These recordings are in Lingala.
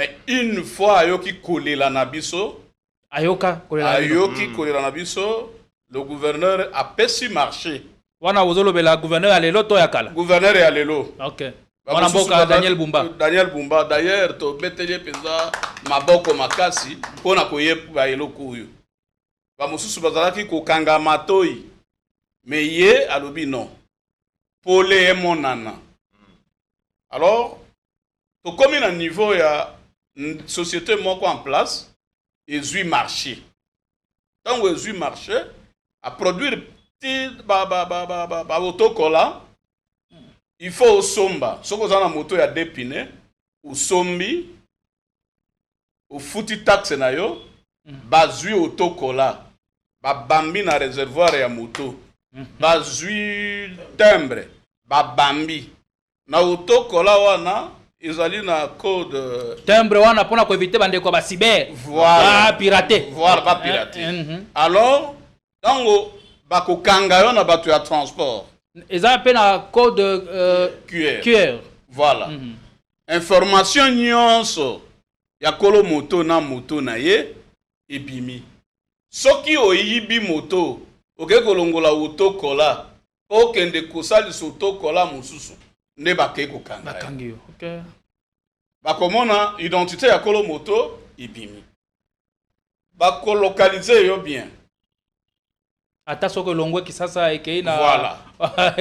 Mais une fois ayoki kolela na biso, ayoki kolela na biso, le gouverneur a pesi marché. Wana ozolobela gouverneur alelo to yakala. Gouverneur ya lelo. OK. Wana mboka Daniel Bumba. Daniel Bumba d'ailleurs to beteli peza maboko makasi pona koyeba eloko oyo. Ba mosusu bazalaki ko kanga matoi. Mais ye alobi non. Pole e monana. Alors to comme un niveau ya société moko en place ezui marché. Donc ezui marché à produire autocola, il faut au somba. Si vous avez une moto ya dépine, au sombi, au fouti taxe na yo, bazui autocola, ba bambi na réservoir ya moto, bazui timbre, ba bambi. Na autocola wana, ezali na code timbre wana pona ko éviter bande ko ba cyber. Voilà. Ba pirater. Voilà, pas pirater. Alors, donc bako kanga yo na bato ya transport. Ils appellent un code QR. Voilà. Information nyonso ya kolo moto na ye ebimi. Soki oyibi moto, oke kolongola auto kola, okende kosali auto kola mususu, ne bake ko kanga. Bakangio. OK. Bakomona identité ya kolo moto ebimi. Bako localiser yo bien. Ata soko longwe kisasa ekei na voilà.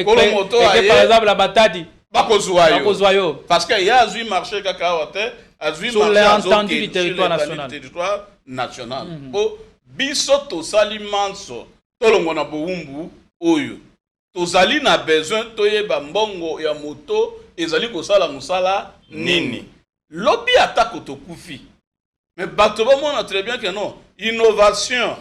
Kolo moto aye par exemple la batadi bakozwa yo parce que ya azui marché kaka wate azui marché du territoire national po biso to sali manso tolongo na boumbu oyo tozali na besoin toyeba mbongo ya moto ezali kosala musala nini lobi atako to kufi mais bato bomona très bien que non innovation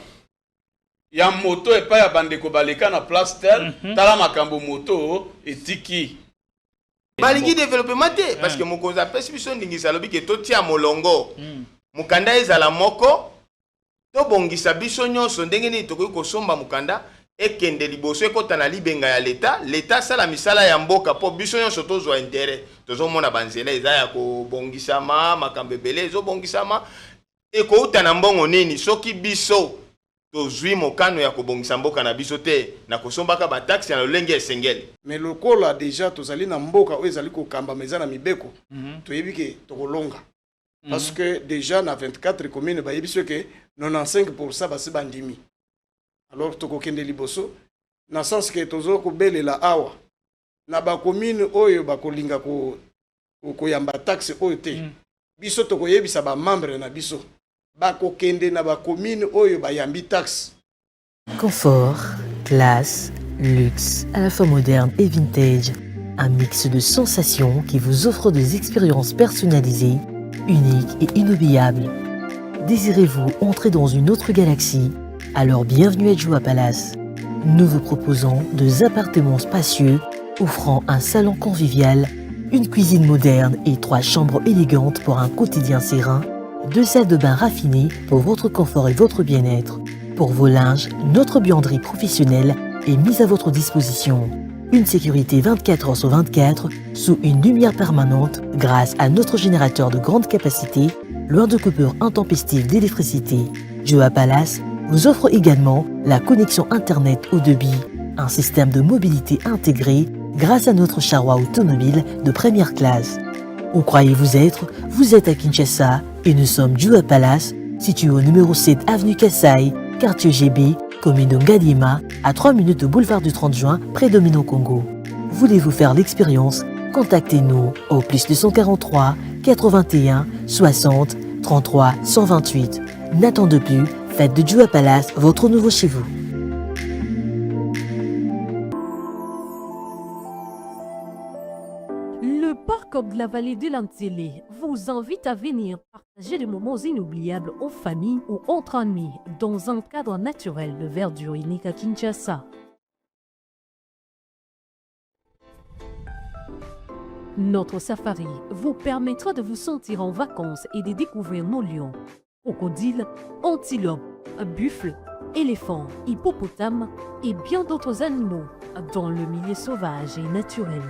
ya moto et pas ya bandeko baleka na place tel tala makambo moto etiki balingi développement te parce que mokonza pesi biso ndingisa lobi ke totia molongo mukanda ezala moko to bongisa biso nyonso ndenge ni tokoki kosomba mukanda ekende liboso ekota na libenga ya leta sala misala ya mboka po biso nyonso tozwa intérêt tozomona banzela eza ya kobongisama makambo ebele ezobongisama ekouta na mbongo nini soki biso tozwi mokano ya kobongisa mboka na biso te na kosombaka ba taxe na lolenge esengeli mais lokola déjà tozali na mboka oyo ezali kokamba meza na mibeko toyebi ke tokolonga parce que déjà na 24 communes bayebi so ke 95% basi bandimi alors tokokende liboso na sens ke tozo kobelela awa na ba commune oyo bakolinga koyamba taxe oyo te biso tokoyebisa ba membre na biso bakokende na ba commune oyo bayambi taxe. Confort, classe, luxe, à la fois moderne et vintage. Un mix de sensations qui vous offre des expériences personnalisées, uniques et inoubliables. Désirez-vous entrer dans une autre galaxie? Alors bienvenue à Joua Palace. Nous vous proposons 2 appartements spacieux offrant un salon convivial, une cuisine moderne et 3 chambres élégantes pour un quotidien serein, 2 salles de bain raffinées pour votre confort et votre bien-être. Pour vos linges, notre buanderie professionnelle est mise à votre disposition. Une sécurité 24 heures sur 24 sous une lumière permanente grâce à notre générateur de grande capacité, loin de coupures intempestives d'électricité. Joua Palace vous offre également la connexion Internet haut débit, un système de mobilité intégré grâce à notre charroi automobile de première classe. Où croyez-vous être? Vous êtes à Kinshasa et nous sommes Joua Palace, situé au numéro 7 avenue Kassai, quartier GB, commune de Ngaliema, à 3 minutes de boulevard du 30 juin, près de Mino Congo. Voulez-vous faire l'expérience? Contactez-nous au +243 81 60 33 128. N'attendez plus, faites de Joua Palace votre nouveau chez vous. Le parc de la vallée de l'Antélé vous invite à venir partager des moments inoubliables en famille ou entre amis dans un cadre naturel de verdure unique à Kinshasa. Notre safari vous permettra de vous sentir en vacances et de découvrir nos lions, crocodiles, antilopes, buffles, éléphants, hippopotames et bien d'autres animaux dans le milieu sauvage et naturel.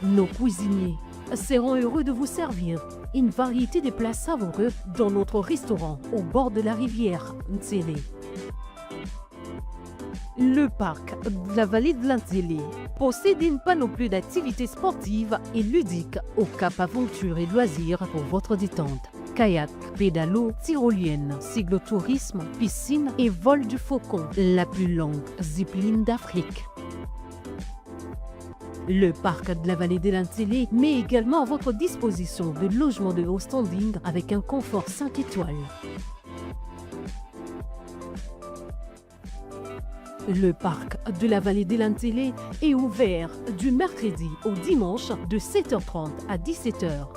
Nos cuisiniers seront heureux de vous servir une variété de plats savoureux dans notre restaurant au bord de la rivière Ntsele. Le parc de la vallée de l'Antilles possède une panoplie d'activités sportives et ludiques au Cap Aventure et Loisirs pour votre détente. Kayak, pédalo, tyrolienne, cyclotourisme, piscine et vol du faucon, la plus longue zipline d'Afrique. Le parc de la vallée de l'Antilles met également à votre disposition de logements de haut standing avec un confort 5 étoiles. Le parc de la vallée de l'Antilles est ouvert du mercredi au dimanche de 7h30 à 17h.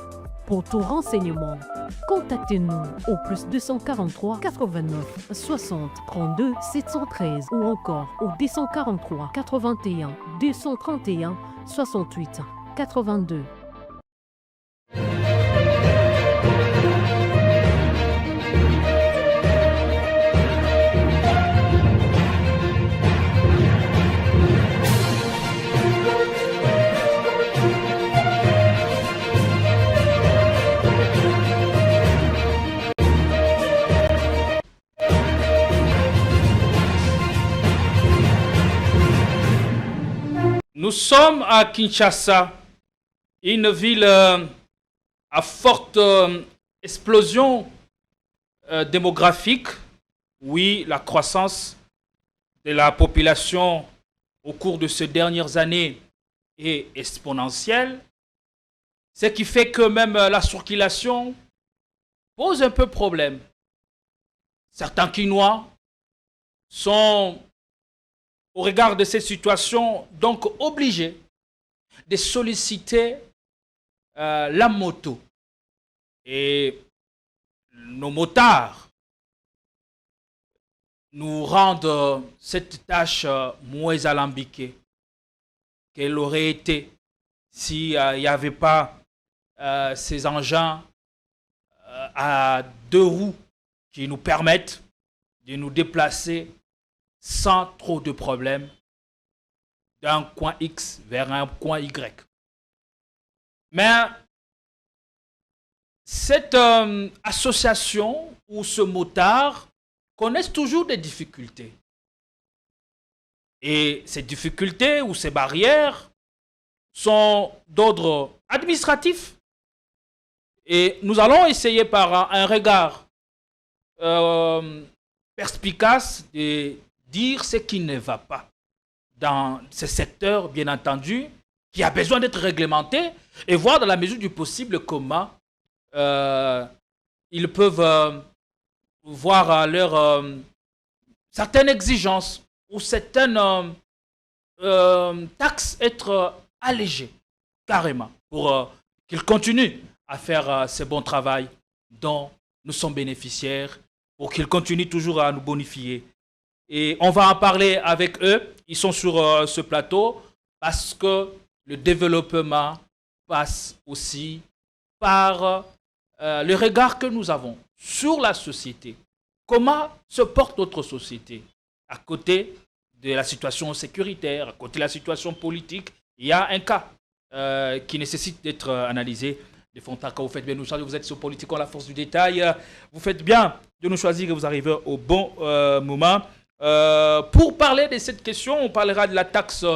Pour tout renseignement, contactez-nous au plus 243 89 60 32 713 ou encore au 243 81 231 68 82. Nous sommes à Kinshasa, une ville à forte explosion démographique. Oui, la croissance de la population au cours de ces dernières années est exponentielle, ce qui fait que même la circulation pose un peu problème. Certains Quinois sont, au regard de cette situation, donc obligés de solliciter la moto. Et nos motards nous rendent cette tâche moins alambiquée qu'elle aurait été s'il n'y avait pas ces engins à 2 roues qui nous permettent de nous déplacer sans trop de problèmes d'un coin X vers un coin Y. Mais cette association ou ce motard connaissent toujours des difficultés. Et ces difficultés ou ces barrières sont d'ordre administratif. Et nous allons essayer par un regard perspicace de dire ce qui ne va pas dans ce secteur, bien entendu, qui a besoin d'être réglementé, et voir dans la mesure du possible comment ils peuvent voir leurs certaines exigences ou certaines taxes être allégées carrément pour qu'ils continuent à faire ce bon travail dont nous sommes bénéficiaires, pour qu'ils continuent toujours à nous bonifier. Et on va en parler avec eux. Ils sont sur ce plateau parce que le développement passe aussi par le regard que nous avons sur la société. Comment se porte notre société? À côté de la situation sécuritaire, à côté de la situation politique, il y a un cas qui nécessite d'être analysé. De Fontaka, vous faites bien de nous choisir, vous êtes sur Politiquement la force du détail. Vous faites bien de nous choisir et vous arrivez au bon moment. Pour parler de cette question, on parlera de la taxe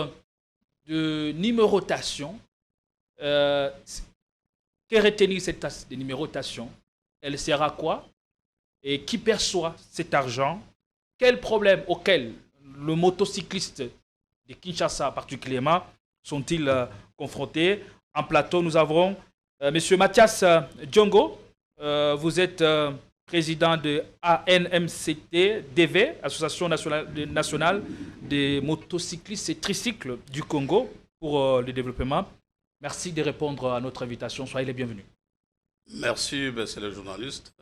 de numérotation. Que retenir cette taxe de numérotation? Elle sert à quoi? Et qui perçoit cet argent? Quels problèmes auxquels le motocycliste de Kinshasa particulièrement sont-ils confrontés? En plateau, nous avons Monsieur Mathias Djongo. Vous êtes président de ANMCT DV, Association nationale des motocyclistes et tricycles du Congo pour le développement. Merci de répondre à notre invitation. Soyez les bienvenus. Merci, c'est le journaliste.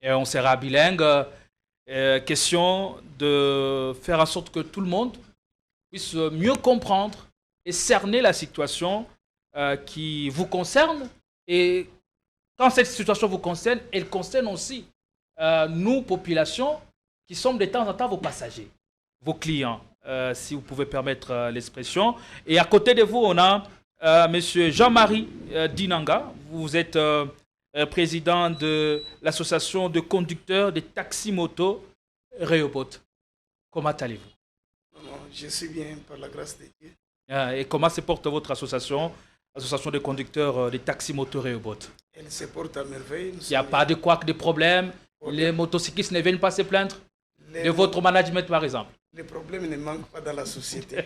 Et on sera bilingue. Question de faire en sorte que tout le monde puisse mieux comprendre et cerner la situation qui vous concerne. Et quand cette situation vous concerne, elle concerne aussi nous, populations, qui sommes de temps en temps vos passagers, vos clients, si vous pouvez permettre l'expression. Et à côté de vous, on a Monsieur Jean-Marie Dinanga, vous êtes président de l'association de conducteurs de taxi-moto Rehoboth. Comment allez-vous? Je suis bien, par la grâce de Dieu. Et comment se porte votre association, l'association de conducteurs de taxi-moto Rehoboth? Elle se porte à merveille. Il n'y a pas de couac, de problème. Les motocyclistes ne viennent pas se plaindre de votre management, par exemple. Les problèmes ne manquent pas dans la société.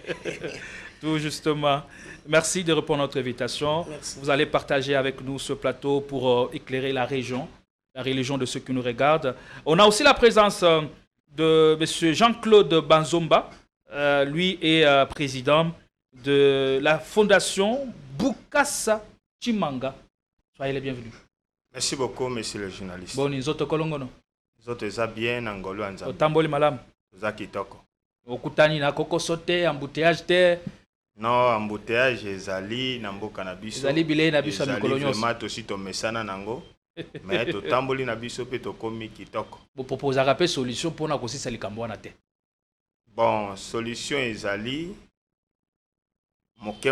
Tout justement. Merci de répondre à notre invitation. Merci. Vous allez partager avec nous ce plateau pour éclairer la religion de ceux qui nous regardent. On a aussi la présence de M. Jean-Claude Banzomba. Lui est président de la fondation Bukasa Chimanga. Soyez les bienvenus. Merci beaucoup, monsieur le journaliste. Bon, nous autres kolongono. Nous autres, ça bien, Angolo, Anzambi. Otamboli malam. Nous kitoko. Okutani na koko sote, embouteillage te. Non, embouteillage, ezali, nambo cannabis. Ezali bilei na biso ya mikolo nyonso. Vraiment, aussi, to mesana nango. Mais to tamboli na biso pe to komi kitoko. Vous proposez une solution pour na kosisa likambo wana te. Bon, solution ezali. Moke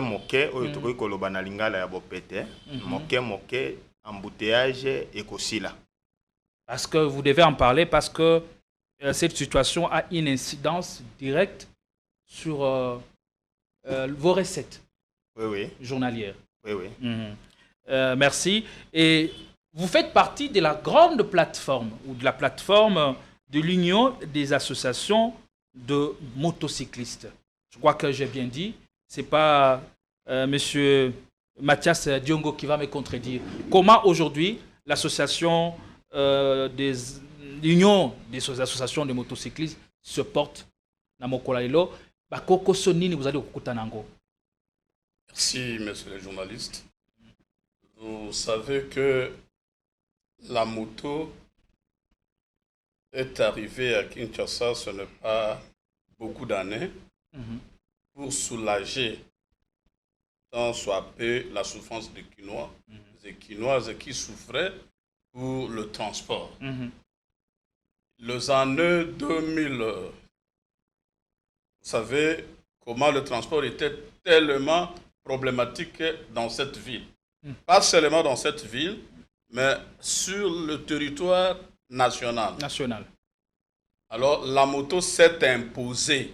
oyo tokoki koloba na lingala ya bopete. Moke embouteillage ekosila. Parce que vous devez en parler parce que cette situation a une incidence directe sur vos recettes journalières. Oui. Merci. Et vous faites partie de la grande plateforme ou de la plateforme de l'Union des associations de motocyclistes. Je crois que j'ai bien dit. Ce n'est pas monsieur Mathias Diongo qui va me contredire. Comment aujourd'hui l'association l'Union des associations de motocyclistes se porte dans mon Kolailo? Vous allez au Kutanango. Merci, monsieur le journaliste. Vous savez que la moto est arrivée à Kinshasa, ce n'est pas beaucoup d'années, pour soulager tant soit peu la souffrance des Quinoises qui souffraient pour le transport. Les années 2000, vous savez comment le transport était tellement problématique dans cette ville. Pas seulement dans cette ville, mais sur le territoire national. Alors la moto s'est imposée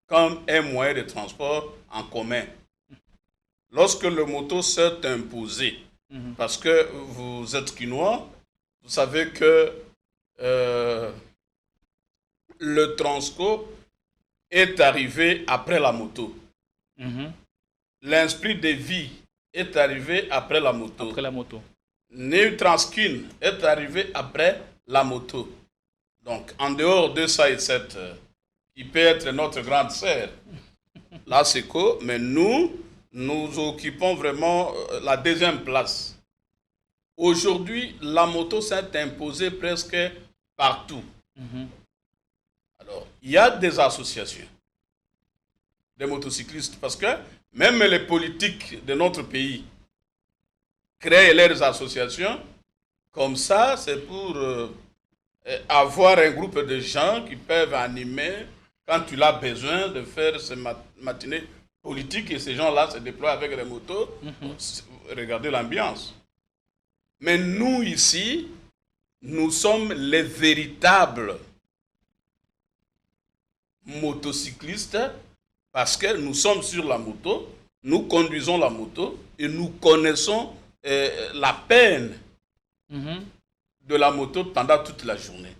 comme un moyen de transport en commun. Lorsque le moto s'est imposé, parce que vous êtes quinois, vous savez que le Transco est arrivé après la moto. L'esprit de vie est arrivé après la moto. New Transkin est arrivé après la moto. Donc, en dehors de ça et cette, qui peut être notre grande sœur, là c'est quoi, mais nous occupons vraiment la deuxième place. Aujourd'hui, la moto s'est imposée presque partout. Alors, il y a des associations de motocyclistes parce que même les politiques de notre pays créent leurs associations. Comme ça, c'est pour avoir un groupe de gens qui peuvent animer quand tu as besoin de faire ces matinées politiques et ces gens-là se déploient avec les motos. Regardez l'ambiance. Mais nous, ici, nous sommes les véritables motocyclistes parce que nous sommes sur la moto, nous conduisons la moto et nous connaissons la peine de la moto pendant toute la journée.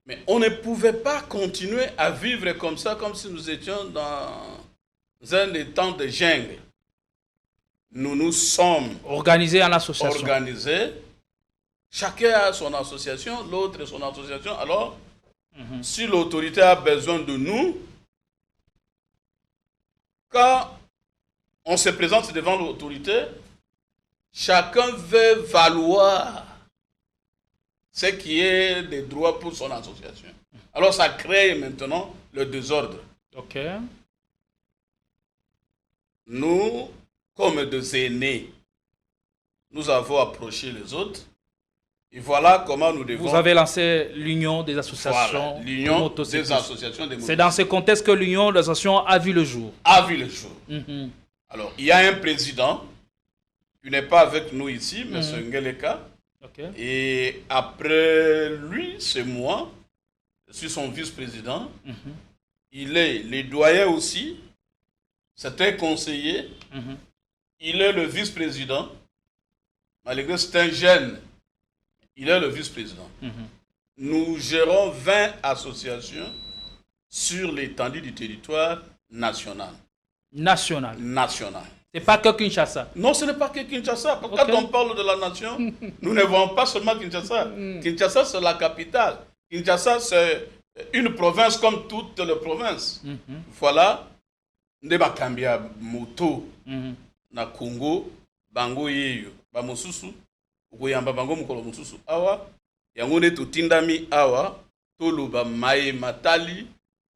Mais on ne pouvait pas continuer à vivre comme ça, comme si nous étions dans un étang de jungle. Nous sommes organisés en association. Organisés. Chacun a son association, l'autre son association. Alors, si l'autorité a besoin de nous, quand on se présente devant l'autorité, chacun veut valoir ce qui est des droits pour son association. Alors, ça crée maintenant le désordre. Nous, comme des aînés, nous avons approché les autres. Et voilà comment nous devons... Vous avez lancé l'Union des associations, voilà, l'Union des associations des motocyclistes. C'est dans ce contexte que l'Union des associations a vu le jour. A vu le jour. Alors, il y a un président qui n'est pas avec nous ici, M. Ngeleka. Okay. Et après lui, c'est moi. Je suis son vice-président. Il est le doyen aussi. C'est un conseiller. Il est le vice-président. Malgré que c'est un jeune, il est le vice-président. Nous gérons 20 associations sur l'étendue du territoire national. National. National. C'est pas que Kinshasa. Non, ce n'est pas que Kinshasa. Quand on parle de la nation, nous ne voyons pas seulement Kinshasa. Kinshasa, c'est la capitale. Kinshasa, c'est une province comme toutes les provinces. Voilà. Ndeba Kambia Moto na Congo, Bango Yeyo, Bamosusu, Ukuyamba Bango Mukolo Mususu. Awa, Yangone Tutindami Awa, Toluba Maye Matali,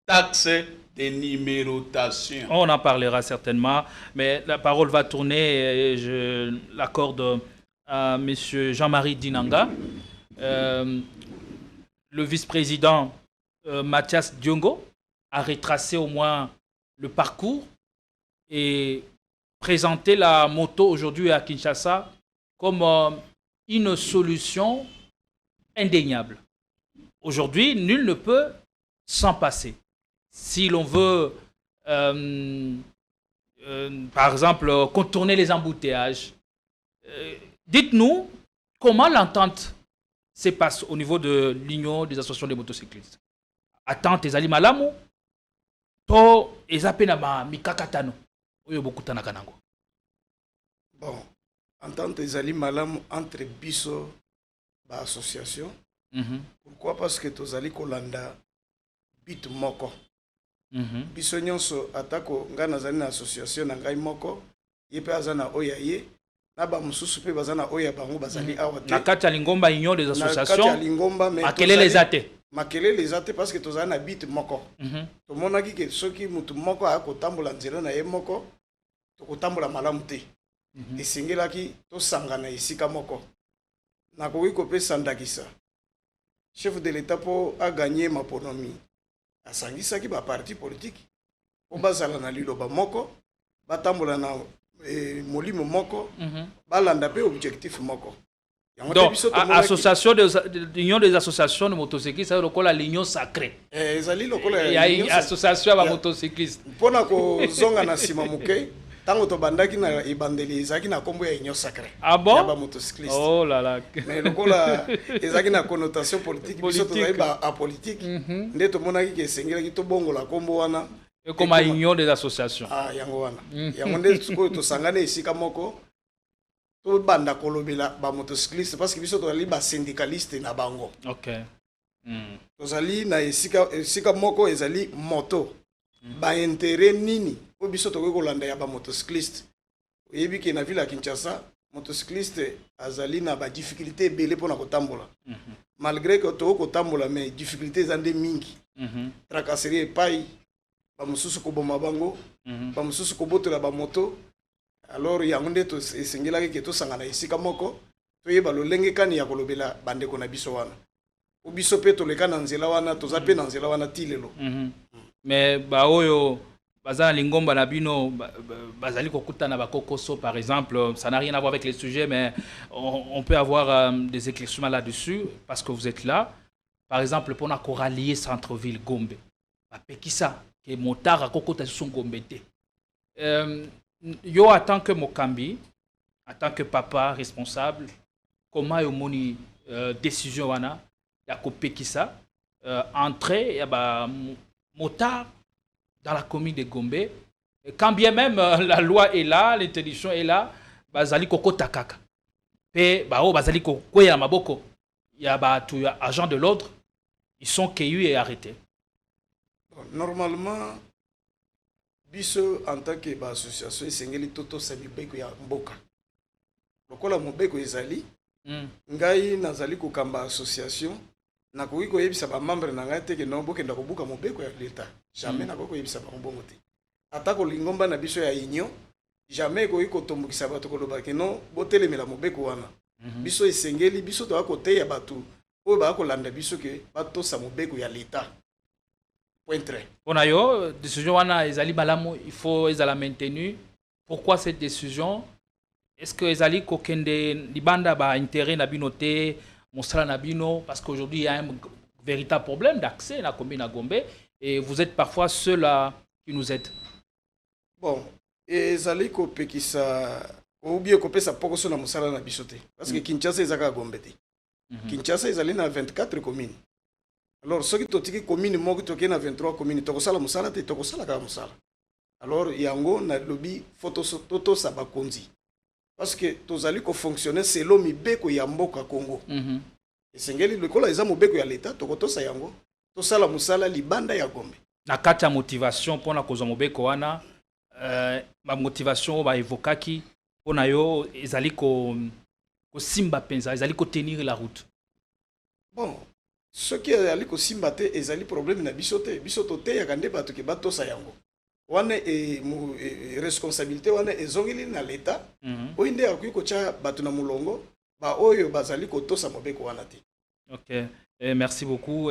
taxe de numérotation. On en parlera certainement, mais la parole va tourner et je l'accorde à M. Jean-Marie Dinanga. Le vice-président Mathias Diongo a retracé au moins le parcours et présenté la moto aujourd'hui à Kinshasa comme une solution indéniable. Aujourd'hui, nul ne peut s'en passer. Si l'on veut, par exemple, contourner les embouteillages, dites-nous comment l'entente se passe au niveau de l'Union des associations de motocyclistes. Attente ezali malamu to ezape na ba mikakatano oyo bokutana kanango. Bon, entente ezali malamu entre biso ba association. Pourquoi? Parce que tozali kolanda bit moko. Biso nyonso atako nga nazali na association na ngai moko yepe azana oya ye na ba mususu pe bazana oya bango bazali awa te. Na kati ya Lingomba Union des associations. Na kati ya Lingomba mais makelele ezate. Makelele ezate parce que tozali na bit moko. Tomonaki ke soki mutu moko akotambola nzela na ye moko tokotambola malamu te. Esengelaki tosangana esika moko. Nakoki kopesa ndakisa. Chef de l'État po a gagné ma ponomi. Asangisaki ba parti politique. O bazala na liloba moko, batambola na molimo moko, balanda pe objectif moko. Donc, association de l'Union des associations de motocyclistes, c'est lokola l'union sacrée. Ezali lokola il y a une association de motocyclistes. Pona ko zonga na sima muke. Tango to bandaki na ibandeli ezaki na kombo ya union sacrée. Ah bon? Ya ba motocycliste. Oh là là. Mais lokola ezaki na connotation politique, biso to zai ba apolitique. Nde to monaki ke sengela ki to bongola kombo wana. Et comme à union des associations. Ah yango wana. Yango nde tsuko to sangane esika moko. To banda kolobela ba motocycliste parce que biso to zali ba syndicaliste na bango. OK. To zali na esika moko ezali moto. Ba intérêt nini? O biso to kolanda ya ba motocycliste. Oyebi ke na ville ya Kinshasa, motocycliste azali na ba difficulté belé pona kotambola. Malgré que to kotambola mais difficulté zande mingi. Tracasserie pai ba mususu ko boma bango, ba mususu ko botola ba moto. Alors yango nde to esengela ke to sangana esika moko, to yeba lolenge kani ya kolobela bandeko na biso wana. O biso pe to leka na nzela wana, to zape na nzela wana tilelo. Mais ba oyo bazana Lingomba na bino bazali kokutana ba kokoso par exemple, ça n'a rien à voir avec les sujets mais on peut avoir des éclaircissements là-dessus parce que vous êtes là. Par exemple pour na ko rallier centre-ville Gombe. Ba pekisa ke motara kokota son Gombe te. Yo en tant que Mokambi, en tant que papa responsable, comment yo moni décision wana ya ko pekisa entrer ya ba motard dans la commune de Gombe, quand bien même la loi est là, l'interdiction est là, bazali koko takaka. Pe bao bazali koko ya maboko. Il y a agents de l'ordre, ils sont cueillis et arrêtés. Normalement, biso en tant que association esengeli toto sabibeko ya mboka. Lokola mobeko ezali, ngai nazali kokamba association. Nakoki koyebisa ba membre na ngai te ke no bokenda kobuka mobeko ya l'État. Jamais nakoki koyebisa ba mbongo te. Atako Lingomba na biso ya union, jamais koyi kotombukisa bato koloba ke no botelemela mobeko wana. Biso esengeli biso to akoteya bato oyo ba kolanda biso ke batosa mobeko ya l'État. Point très. On a yo décision wana ezali malamu, il faut ezala maintenu Pourquoi cette décision? Est-ce que Ezali Kokende Libanda a intérêt à binoter Monsala Nabino? Parce qu'aujourd'hui, il y a un véritable problème d'accès à commune à Gombe et vous êtes parfois ceux là qui nous aident. Bon, Ezali Kopekisa, ou bien Kopesa Pokoso na Monsala na Bisote. Parce que Kinshasa est à Gombe. Kinshasa est allé dans 24 communes. Alors, ceux qui ont commune, moi qui na 23 communes, Tokosala Monsala, Tokosala Ka Monsala. Alors, yango na lobby photo toto sabakonzi. Parce que tozali ko fonctionner selon mibeko ya mboka Congo. Esengeli lokola eza mobeko ya leta tokotosa yango. Tosala musala libanda ya Gombe. Na kati ya motivation pona kozwa mobeko wana ma motivation ba evokaki pona yo ezali ko simba penza ezali ko tenir la route. Bon, ce qui ezali ko simba te ezali problème na bisote. Bisoto te ya kande bato ke batosa yango. Wana responsabilité wana ezongeli na leta oinde akuyi kocha bato na mulongo ba oyo bazali kotosa mobeko wana te. OK, merci beaucoup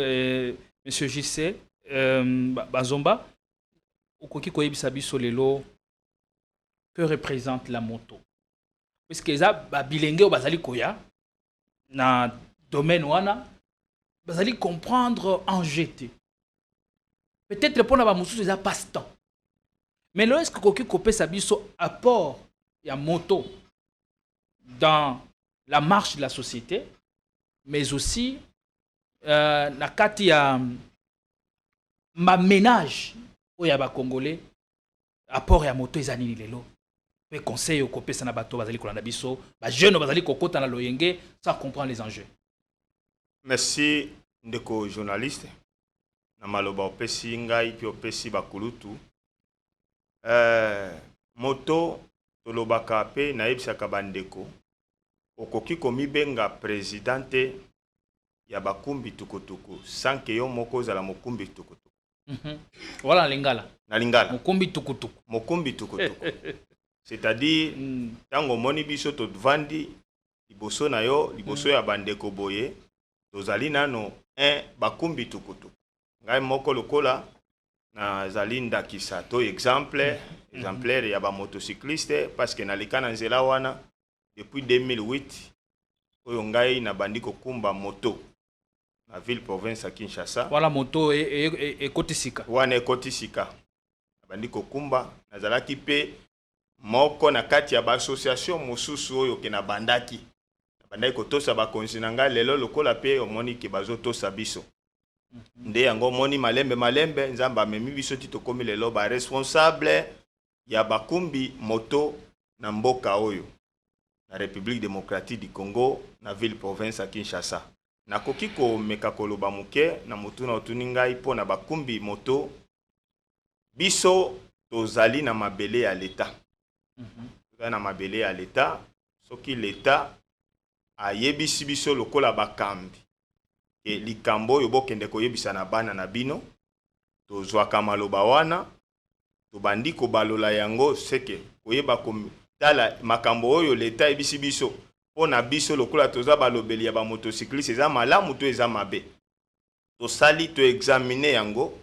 monsieur JC Bazomba okoki koyebisa biso lelo que représente la moto parce que ça ba bilenge o bazali koya na domaine wana bazali comprendre en jeté peut-être pour na ba mususu ça passe-temps. Mais lorsque Koki Kopé Sabiso apport la moto dans la marche de la société, mais aussi na kati ya ma ménage au yaba congolais apport ya moto ezanini lelo. Mais conseil au Kopé Sanabato bazali kolanda biso, ba jeune bazali kokota na loyenge sans comprendre les enjeux. Merci ndeko journaliste. Na maloba opesi ngai pi opesi bakulutu. Moto tolobaka pe na yebisaka bandeko okoki komibenga presidente ya bakumbi tukutuku sans que yo moko zala mokumbi tukutuku. Voilà lingala. Na lingala. Mokumbi tukutuku. Mokumbi tukutuku. C'est-à-dire tango moni biso to vandi liboso na yo liboso ya bandeko boye tozali nano bakumbi tukutuku. Ngai moko lokola na zalinda kisato exemplaire ya ba motocycliste parce que nalika na nzela wana depuis 2008 oyo ngai na bandi kokumba moto na ville province ya Kinshasa. Voilà moto et kotisika. Wana ekotisika. Bandi kokumba nazalaki pe moko na kati ya ba association mosusu oyo ke na bandaki. Bandaki kotosa ba konsinanga lelo lokola pe omoni ke bazotosa biso. Nde yango moni malembe nzamba memi biso ti tokomi lelo ba responsable ya bakumbi moto na mboka oyo na République démocratique du Congo na ville province ya Kinshasa. Nakoki ko meka koloba muke na mutuna otuni ngai po na bakumbi moto biso tozali na mabele ya leta. Tozali na mabele ya leta soki leta ayebisi biso lokola bakambi e likambo yo bokende koyebisa na bana na bino tozwaka maloba wana tobandi kobalola yango seke koyeba tala makambo oyo leta ebisi biso pona biso lokola toza balobeli ya ba motocycliste eza malamu to eza mabe tosali to examiner yango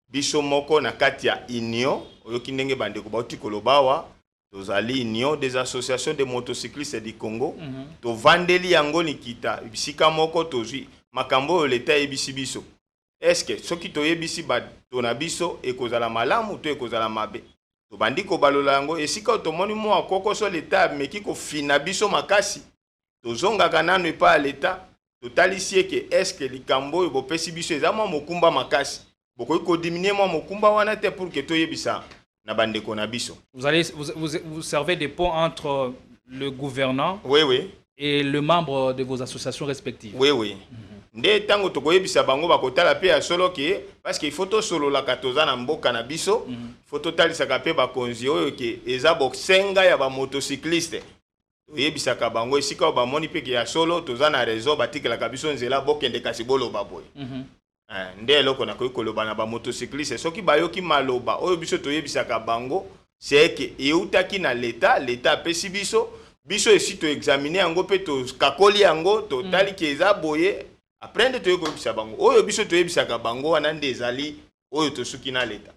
biso moko na kati ya union oyo kindenge bande ko bauti kolobawa tozali union des associations de motocyclistes du Congo to vandeli yango nikita bisika moko tozwi makambo oyo leta ebisi biso. Est-ce que soki toyebisi bato na biso ekozala malamu to ekozala mabe tobandi kobalola yango esika tomoni mo akokoso leta meki kofina biso makasi tozongaka nano epa leta totalisi eke est-ce que likambo oyo bopesi biso eza mwa mokumba makasi bokoki kodiminie mwa mokumba wana te pour que toyebisa na bandeko na biso. Vous servez des ponts entre le gouvernant oui. et le membre de vos associations respectives. Oui. Nde tango tokoyebisa bango bakotala pe ya solo ke parce que il faut to solo la katoza na mboka na biso faut totalisaka pe bakonzi oyo ke eza bosenga ya ba motocycliste toyebisaka bango esika ba moni pe ke ya solo toza na réseau batikelaka biso nzela bokende kasi boloba boye. Nde eloko nakoki koloba na ba motocycliste soki bayoki maloba oyo biso toyebisaka bango c'est que eutaki na leta apesi biso esi to examiner yango pe to kakoli yango to tali ke eza boye après nde toyebisa bango oyo biso toyebisaka bango wana nde ezali oyo tosuki na leta.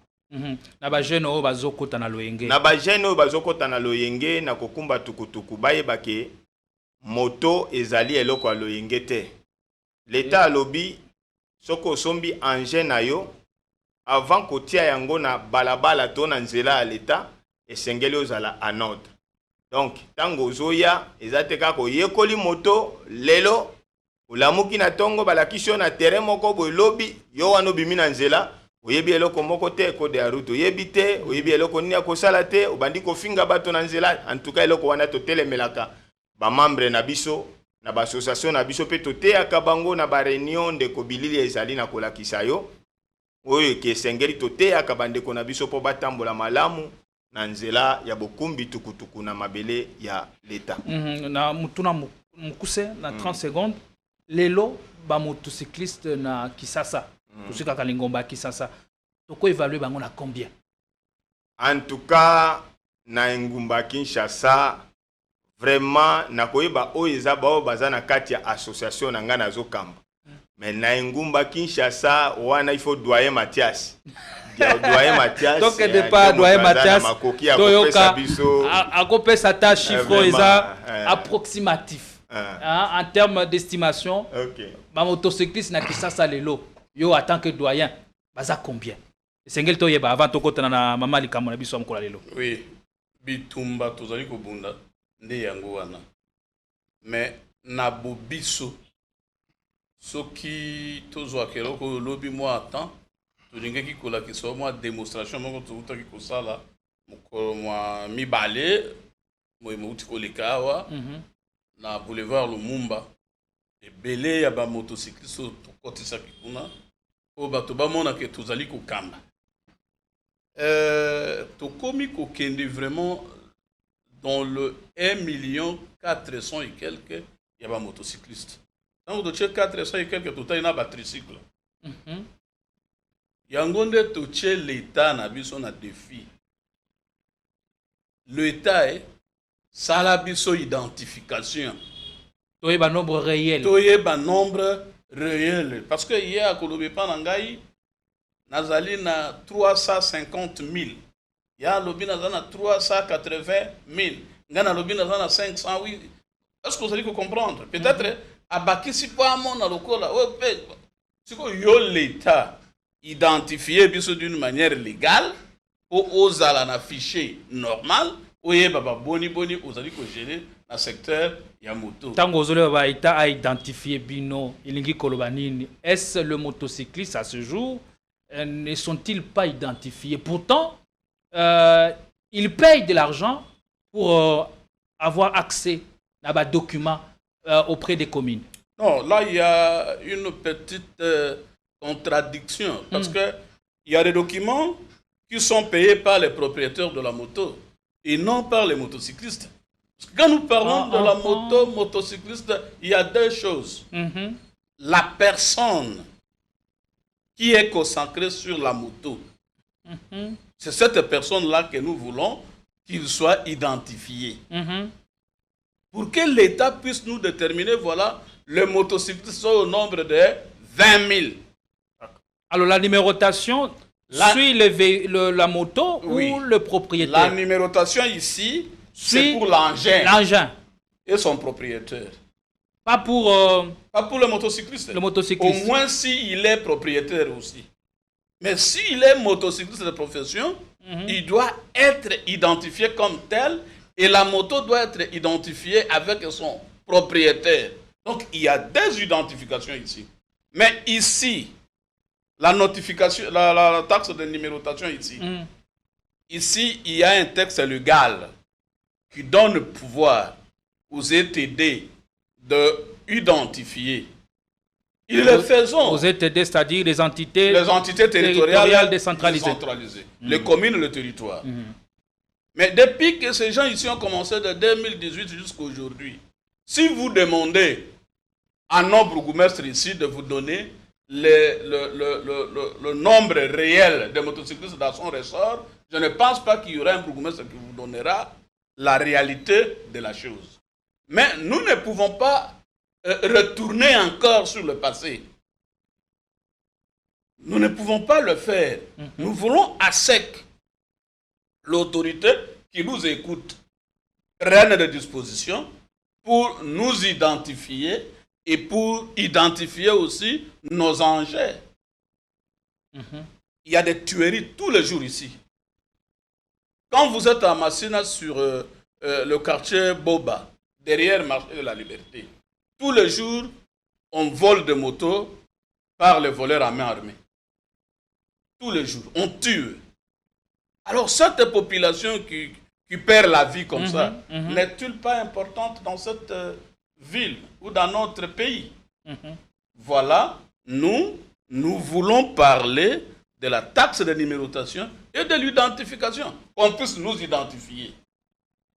Na ba jeune o bazokota na loyenge. Na ba jeune o bazokota na loyenge na kokumba tukutuku bayebake moto ezali eloko ya loyenge te. L'État alobi soko sombi engin na yo avant kotia yango na balabala to na nzela ya l'État esengeli ozala en ordre. Donc tango zoya ezateka ko yekoli moto lelo ulamuki na tongo balakisho na terrain moko boy lobi yo wano bimi na nzela oyebi eloko moko te ko de route oyebi te oyebi eloko nini akosala te obandi kofinga bato na nzela en tout cas eloko wana totelemelaka ba membre na biso na ba association na biso pe toteyaka bango na ba réunion de kobilili ezali na kolakisa yo oyo ke sengeli toteyaka bandeko na biso po batambola malamu na nzela ya bokumbi tukutuku na mabele ya l'État. Na mutuna mukuse na 30 secondes lelo ba motocycliste na Kisasa tusika kalingomba Kisasa toko évaluer bango na combien? En tout cas na ngumba Kinshasa vraiment na koyeba o eza bao bazana kati ya association na ngana zokamba. Mais na ngumba Kinshasa wana il faut doyen Mathias. Doyen Mathias. Donc de pas doyen Mathias. Toyoka akopesa ta chiffre eza approximatif. En termes d'estimation. OK. Ba motocycliste na Kisasa lelo yo en tant que doyen baza combien? Sengel toyeba avant tokota na mama likambo na biso amkola lelo. Oui. Bitumba tozali kobunda nde yango wana. Mais na bobiso soki tozwa keloko lobi moi attend tolingaki kolakisa mwa démonstration moko tokutaki kosala mokolo mwa mibale moyemouti koleka awa na boulevard Lumumba ebele ya bamotocycliste tokotisaki kuna po bato bamonake tozali kokamba tokomi kokende vraiment dans le 1,4 million et quelques ya bamotocycliste. Donc, tu as 400 et quelques total na tricycle. Yangonde tu as l'État na biso na défi. L'État est ça la biso identification. Tu as un nombre réel. Tu as un nombre réel. Parce que hier à Kolobepa Nangaï, nazali na 350 000. Il y a lobby na 380 000. Ngana lobby na 500 000. Est-ce que vous allez comprendre? Peut-être abakisi po amona lokola siko yo l'État identifié biso d'une manière légale pour ozala na fichier normal oyeba ba boni ozali ko gérer na secteur ya moto. Tango ozole ba État a identifié bino ilingi koloba nini? Est-ce le motocycliste à ce jour ne sont-ils pas identifiés? Pourtant ils payent de l'argent pour avoir accès à des documents auprès des communes. Non, là il y a une petite contradiction parce que il y a des documents qui sont payés par les propriétaires de la moto et non par les motocyclistes. Parce que quand nous parlons de la motocycliste, il y a deux choses. La personne qui est consacrée sur la moto, c'est cette personne-là que nous voulons qu'il soit identifié. Pour que l'État puisse nous déterminer, voilà, les motocyclistes sont au nombre de 20 000. Alors la numérotation suit la moto ou le propriétaire? La numérotation ici, c'est pour l'engin. L'engin. Et son propriétaire. Pas pour le motocycliste. Le motocycliste. Au moins s'il est propriétaire aussi. Mais s'il est motocycliste de profession, il doit être identifié comme tel. Et la moto doit être identifiée avec son propriétaire. Donc, il y a des identifications ici. Mais ici, la notification, la taxe de numérotation ici, ici, il y a un texte légal qui donne le pouvoir aux ETD d'identifier. Ils le faisons. Aux ETD, c'est-à-dire les entités territoriales décentralisées. Les communes, le territoire. Mais depuis que ces gens ici ont commencé de 2018 jusqu'à aujourd'hui, si vous demandez à nos bourgmestres ici de vous donner le nombre réel de motocyclistes dans son ressort, je ne pense pas qu'il y aura un bourgmestre qui vous donnera la réalité de la chose. Mais nous ne pouvons pas retourner encore sur le passé. Nous ne pouvons pas le faire. Nous voulons à sec l'autorité qui nous écoute prenne des dispositions pour nous identifier et pour identifier aussi nos enjeux. Il y a des tueries tous les jours ici. Quand vous êtes à Massina sur le quartier Boba, derrière le marché de la Liberté, tous les jours, on vole des motos par les voleurs à main armée. Tous les jours, on tue. Alors cette population qui perd la vie comme ça, n'est-elle pas importante dans cette ville ou dans notre pays? Voilà, nous voulons parler de la taxe de numérotation et de l'identification, qu'on puisse nous identifier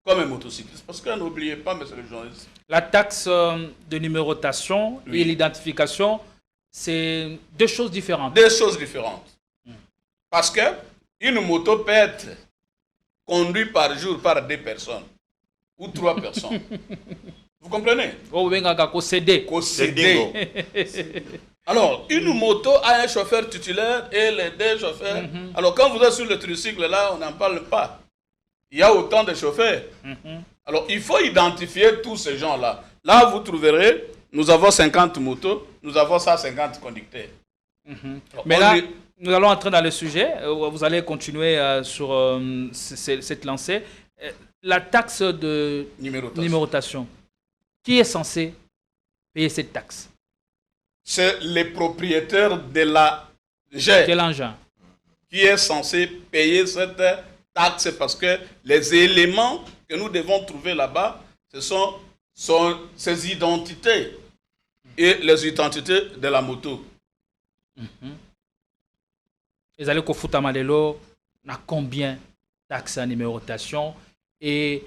comme un motocycliste. Parce que n'oubliez pas, monsieur le journaliste. La taxe de numérotation et l'identification, c'est deux choses différentes. Deux choses différentes. Parce que une moto peut être conduite par jour par 2 personnes ou 3 personnes. Vous comprenez? Alors, une moto a un chauffeur titulaire et les 2 chauffeurs. Alors, quand vous êtes sur le tricycle, là, on n'en parle pas. Il y a autant de chauffeurs. Alors, il faut identifier tous ces gens-là. Là, vous trouverez, nous avons 50 motos, nous avons 150 conducteurs. Alors, mais là, nous allons entrer dans le sujet. Vous allez continuer sur cette lancée. La taxe de numérotation. Qui est censé payer cette taxe? C'est les propriétaires de la jet. Quel engin? Qui est censé payer cette taxe parce que les éléments que nous devons trouver là-bas, ce sont ces identités et les identités de la moto. Les allez kofuta malelo na combien taxe à numérotation et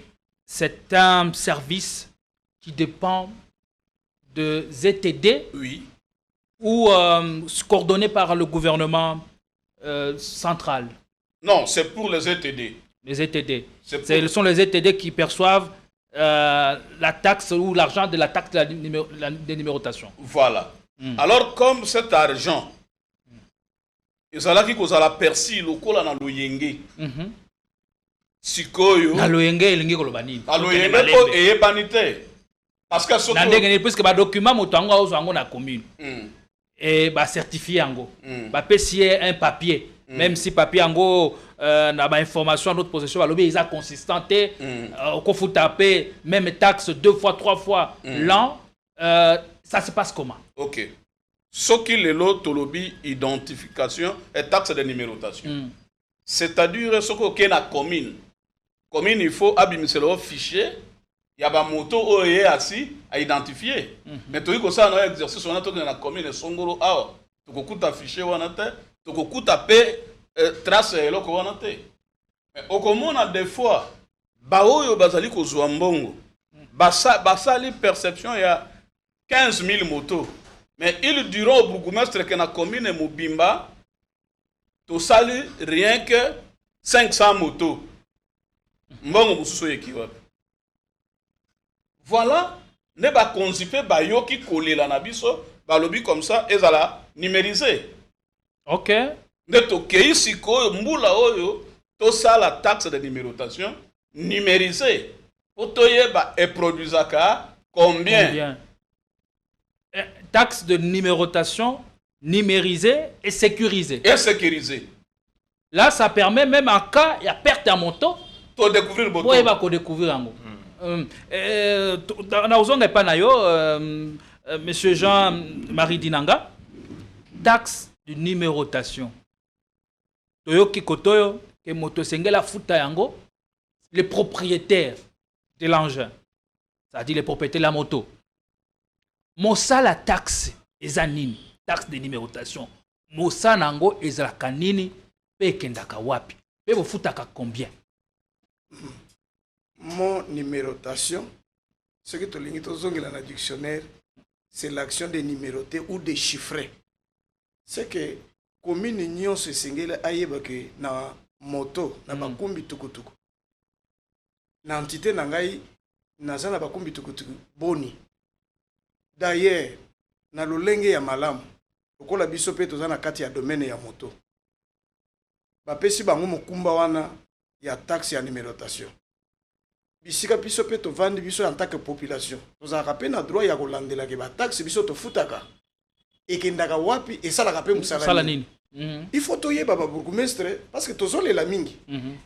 c'est un service qui dépend de ZTD ou coordonné par le gouvernement central. Non, c'est pour les ZTD. Les ZTD. Ce sont les ZTD qui perçoivent la taxe ou l'argent de la taxe de numérotation. Voilà. Alors, comme cet argent, ezalaki kozala persi lokola na loyenge. Sikoyo. Na loyenge elingi koloba nini? Na loyenge po eyebani te. Parce que na ndenge puisque ba document moto yango ozo yango na commune. Et ba certifié yango. Ba pesier un papier. Même si papier yango na ba information à notre possession ba lobi isa consistante ko faut taper même taxe 2 fois 3 fois l'an, ça se passe comment? OK. Ce qui est l'autre lobby identification et taxe de numérotation. C'est-à-dire ce qui est la commune. Commune, il faut abimiser le fichier. Il y a des motos qui sont assis à identifier. Mais tout ce ça, on a exercice, on a tout dans la commune. Songolo, ah, tu as un fichier, on a tu as trace et l'autre, on a mais au commun, des fois, baoyo bazali ko zouambongo. Basali perception, il y a 15 000 motos. Mais ils diront au bourgmestre que la commune est Mobimba, tout ça, rien que 500 motos. Voilà, ne ba konzipe ba yo ki kole la nabiso, ba lobi comme ça, et la numériser. OK. Ne to kei siko mbula oyo, to ça la taxe de numérotation numérisée. Otoye ba e produisaka combien? Taxe de numérotation numérisée et sécurisée. Et sécurisée. Là, ça permet même en cas il y a perte à moto. To découvrir moto. Pour va découvrir en na ozonga pa na yo monsieur Jean-Marie Dinanga, taxe de numérotation. Toyoki kotoyo ke moto sengela futa yango les propriétaires de l'engin. C'est-à-dire les propriétaires de la moto. Mosa la taxe ezanini, taxe de numérotation. Mosa nango ezalaka nini pe kendaka wapi? Pe bo futaka combien? Mon numérotation, ce que tu as dit dans le dictionnaire, c'est l'action de numéroter ou de chiffrer. C'est que commune union se singela ayeba que na moto na bakumbi tukutuku. Na entité na ngai naza na bakumbi tukutuku boni. D'ailleurs, na lolenge ya malamu, lokola biso pe toza na kati ya domaine ya moto bapesi bango mokumba wana ya taxe ya numérotation bisika biso pe tovandi biso en tant que population tozalaka pe na droit ya kolandelaka bataxe biso tofutaka ekendaka wapi esalaka pe mosala nini. Il faut toyeba babourgmestre parce que tozolela mingi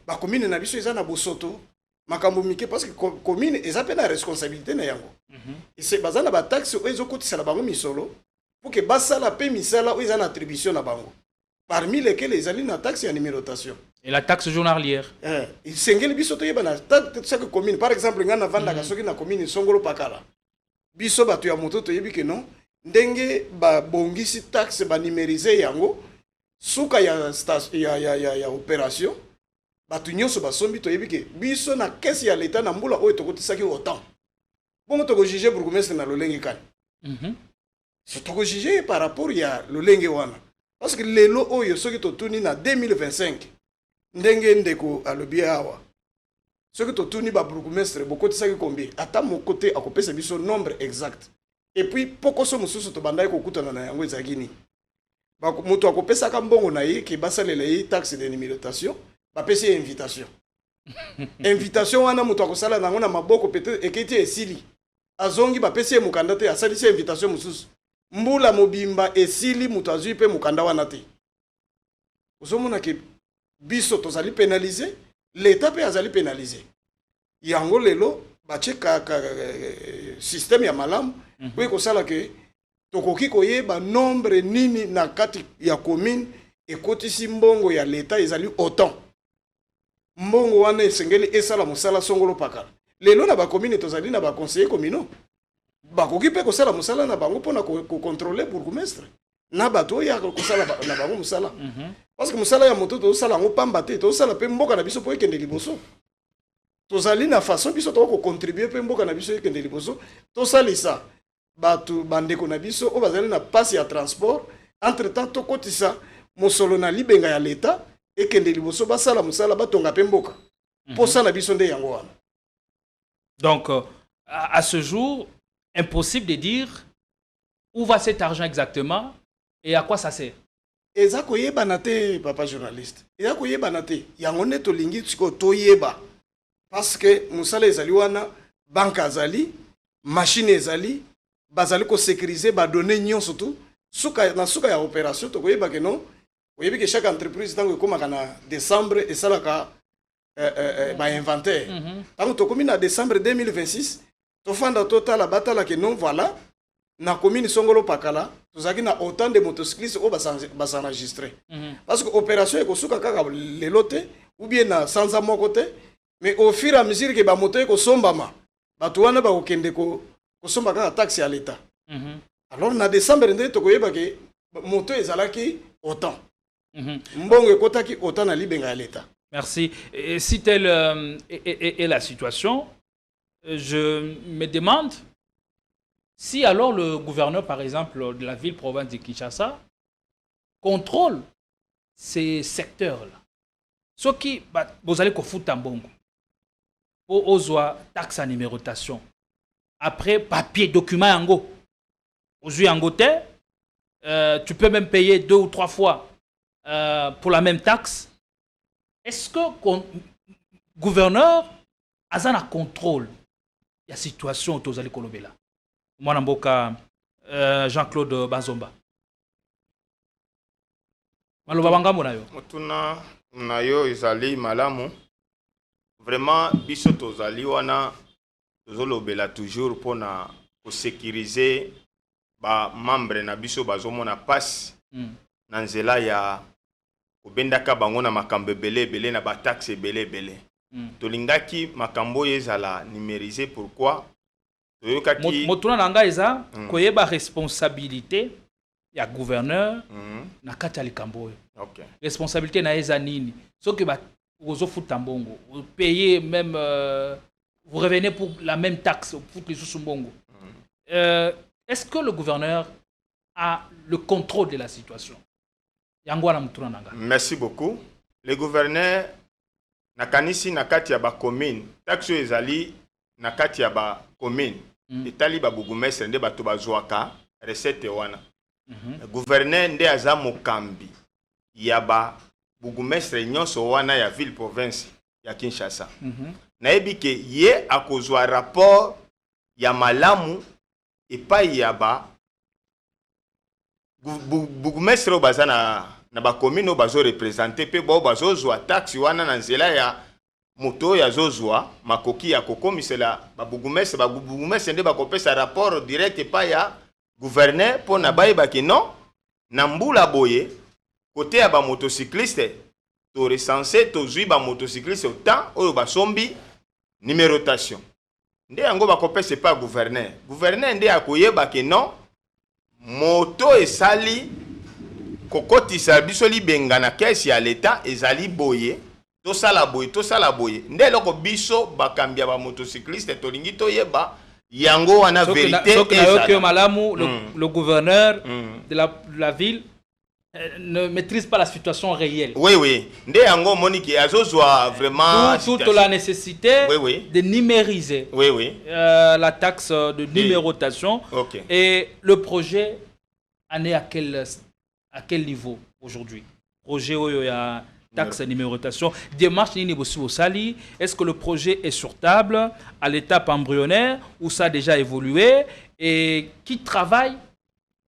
bacommune na biso eza na bosoto makambo mike parce que commune eza pe na responsabilité na yango baza na bataxe oyo ezokotisala bango misolo pour que basala pe misala oyo eza na attribution na bango parmi lesquels ezali na taxe ya numérotation et la taxe journalière isengeli biso toyeba na chaque commune par exemple nga navandaka soki na commune Songolo Pakala biso bato ya moto toyebi ke non ndenge babongisi taxe banumérize yango suka ya opération bato nyonso basombi toyebi ke biso na kesi ya leta na mbula oyo tokotisaki autant bongo tokojuge bourgmestre na lolenge kani tokojuge par rapport ya lolenge wana parce que lelo oyo soki totuni na 2025 ndenge ndeko alobi awa soki totuni babourgmestre bokotisaki combien ata moko te akopesa biso nombre exact et puis pokoso mosusu tobandaki kokutana na yango ezalaki nini moto akopesaka mbongo na ye ke basalela ye taxe de numérotation bapesi ye invitation invitation wana moto akosala nango na maboko peut-être eketi esili azongi bapesi ye mokanda te asalisi invitation mosusu mbula mobimba esili moto azwi pe mokanda wana te ozomona ke biso tozali pénalisé l'État pe azali pénalisé yango lelo batie système ya malamu oyo kosala ke tokoki koyeba nombre nini na kati ya commune ekotisi mbongo ya l'État ezali autant mbongo wana esengeli esala mosala Songolo Pakala lelo na bacommune tozali na baconseiller communaux bakoki pe kosala mosala na bango mpona kocontrôler bourgmestre na bato oyo kosala na bango mosala parce que mosala ya moto tozosala yango pamba te tozosala mpe mboka na biso mpo ekende liboso tozali na façon biso tokocontribue mpe mboka na biso ekende liboso tosalisa bato bandeko na biso oyo bazali na pasi ya transport entre temps tokotisa mosolo na libenga ya leta ekende liboso basala mosala batonga mpe mboka mposa na biso nde yango wana. Donc à ce jour impossible de dire où va cet argent exactement et à quoi ça sert. Eza koyebana te papa journaliste eza koyebana te yango nde tolingi sikoyo toyeba parce que mosala ezali wana banke azali machine ezali bazali kosécuriser badonné nyonso tu na suka ya opération tokoyeba ke non oyebi ke chaque entreprise ntango ekomaka na décembre esalaka bainventaire ntango tokomi na décembre 2026 tofanda totala batala ke non voilà na commune Songolo Pakala tozaki na autant de motocyclistes oyo basenregistre parce que opération ekosuka kaka lelo te ou bien na sanza moko te mais au fur et à mesure ke bamoto ekosombama bato wana bakokende kosomba kaka taxe ya l'État alors na décembre nde tokoyeba ke moto ezalaki autant mbongo ekotaki autant na libenga ya l'État. Merci. Et si telle est la situation, je me demande si alors le gouverneur, par exemple, de la ville-province de Kinshasa, contrôle ces secteurs-là. Ce qui, vous allez foutre en bon pour ozoa taxe à numérotation. Après, papier, document en go. Aujourd'hui, en goûté, tu peux même payer 2 ou 3 fois pour la même taxe. Est-ce que le gouverneur a un contrôle de la situation où vous allez là? Moi, Jean-Claude Bazomba. Motuna nayo izali malamu. Vraiment, biso tozali wana tozolobela toujours pour na sécuriser ba membre na biso bazomona passe na nzela ya obendaka bango na makambo ebele na ba taxe ebele. Tolingaki makambo ezala numériser pourquoi Motuna nanga eza koyeba responsabilité ya gouverneur na kati ya likambo. Okay. Responsabilité na eza nini? Ce que vous foutez en bongo, vous payez même vous revenez pour la même taxe pour les sous-bongo. Est-ce que le gouverneur a le contrôle de la situation? Merci beaucoup. Le gouverneur nakanisi nakati ya ba commune, taxe ezali nakati ya ba commune. Etali ba bourgmestre nde bato bazwaka recette wana. Gouverneur nde aza mokambi ya ba bourgmestre nyonso wana ya ville province ya Kinshasa. Nayebi ke ye akozwa rapport ya malamu epai ya ba bourgmestre oyo baza na bacommune oyo bazorepresente mpe bao bazozwa taxe wana na nzela ya moto oyo azozwa makoki ya kokomisela babourgmestre nde bakopesa rapport direct epai ya gouverneur mpo na bayebaki non na mbula boye kote ya bamotocycliste torecense tozwi bamotocycliste autant oyo basombi numérotation nde yango bakopesa epai ya gouverneur nde akoyebaki non moto esali kokotisa biso libenga na kesi ya leta ezali boye tosala boye nde eloko biso bakambi ya bamotocycliste tolingi toyeba yango wana vérité ezala. Malamu, le gouverneur de la ville ne maîtrise pas la situation réelle. Oui. Nde yango moniki azozwa vraiment toute la nécessité de numériser la taxe de numérotation. Et le projet en est à quel niveau aujourd'hui? Projet où il y a taxe de numérotation. Démarche nini bosi sali. Est-ce que le projet est sur table à l'étape embryonnaire ou ça a déjà évolué? Et qui travaille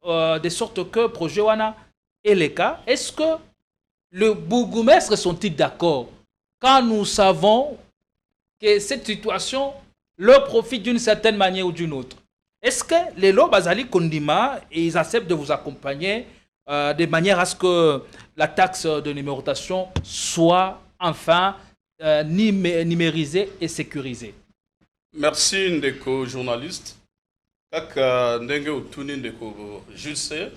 de sorte que le projet wana est le cas? Est-ce que le bourgmestre sont-ils d'accord quand nous savons que cette situation leur profite d'une certaine manière ou d'une autre? Est-ce que les lots Bazali Kondima, ils acceptent de vous accompagner de manière à ce que la taxe de numérotation soit enfin numérisée et sécurisée? Merci ndeko journaliste. Kaka ndenge utuni ndeko juste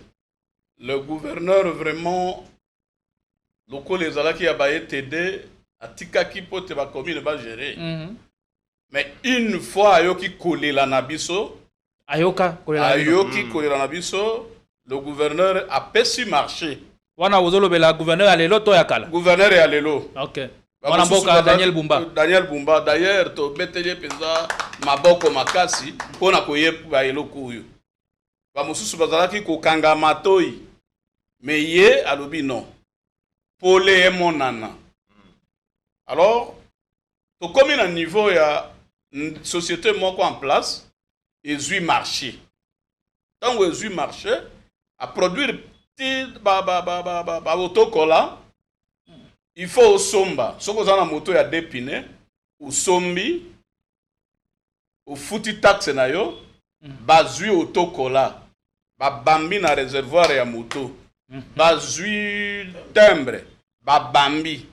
le gouverneur vraiment loko les alaki ya baye TD atika ki pote ba commune ba gérer. Mais une fois ayoki kolela na biso ayoki kolela na biso le gouverneur a pesi marché. Wana wozolo bela gouverneur alelo to yakala. Gouverneur ya lelo. OK. Wana mboka Daniel Bumba d'ailleurs to beteli peza maboko makasi pona koyeba eloko oyo. Ba mosusu bazalaki ko kanga matoi. Mais ye alobi non. Pole monana. Alors to comme un niveau ya société moko en place ezui marché. Tant que ezui marché à produire petit autocollant, il faut au somba. Ce qu'on a dans moto ya dépine au sombi au fouti taxe na yo bazui autocollant ba bambi na réservoir ya moto bazui timbre ba bambi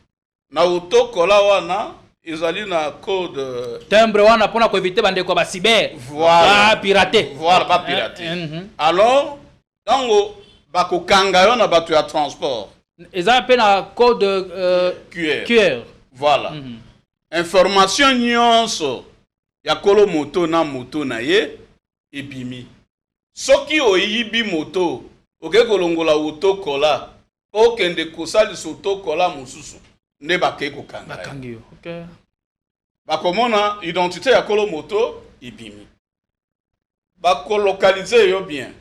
na autocollant wana ezali na code timbre wana pona ko éviter bande ko ba cyber voilà pirater ba pirater. Alors donc bako kanga yo na bato ya transport eza pe na code QR voilà information nyonso ya kolo moto na ye ebimi soki oyibi moto oke kolongola autokola okende kosali autokola mosusu nde bakei kokanga bakangi yo. OK. Bakomona identité ya kolo moto ebimi bakolokalize yo bien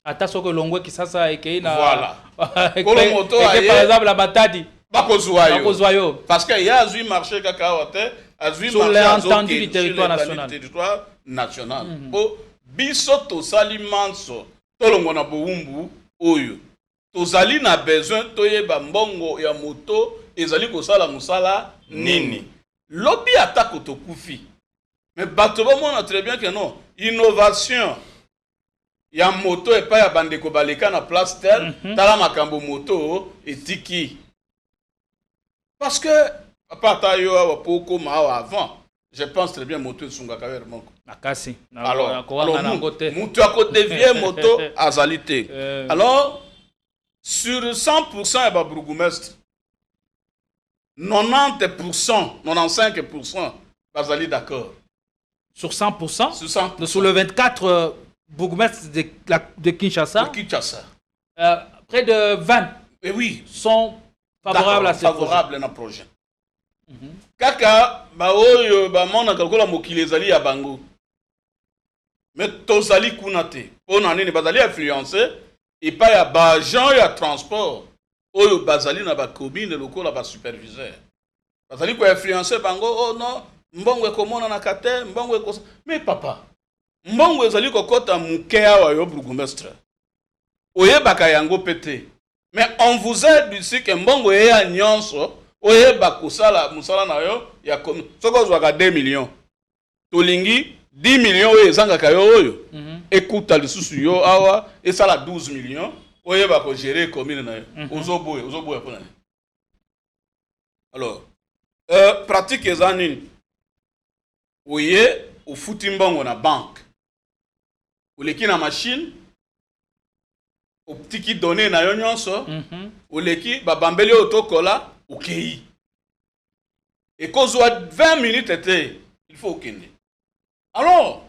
ata soko longwe kisasa ekei na voilà kolo moto aye par exemple la batadi bakozwa yo parce que ya azui marché kaka wate azui marché du territoire national po biso tosali manso tolongo na bowumbu oyo tozali na besoin toyeba mbongo ya moto ezali kosala musala nini lobi atako tokufi mais bato bomona très bien que non innovation ya moto epai ya bandeko baleka na place tel tala makambo moto etiki parce que apata yo awa poko ma awa avant je pense très bien moto esunga ka ver moko nakasi alors moto akote vie moto azalité alors sur 100% ya ba bourgmestre 90% 95% bazali d'accord sur 100%, sur 100%. Sur le 24 bourgmestres de Kinshasa, près de 20 sont favorables à ce projet. Kaka, ba oyo ba mona kalkola mokili ezali ya bango. mais tozali kuna te mpona nini bazali influencé epai ya baagent ya transport oyo bazali na bacommune lokola basuperviseur bazali koinfluence bango oh non mbongo ekomonanaka te mbongo mais papa mbongo ezali kokota moke awa yo bourgmestre oyebaka yango pe te mais on vous aide ici que mbongo eya nyonso oyeba kosala mosala na yo ya commune soki ozwaka 2 millions tolingi 10 millions oyo ezangaka yo oyo ekuta lisusu yo awa esala 12 millions oyeba kogere commune na yo ozoboya mpona nini alors pratique eza nini oye ofuti mbongo na banque oleki na machine otiki donné na yo nyonso oleki babambeli oyo tokola okei ekozwa 20 minutes te il faut okende alors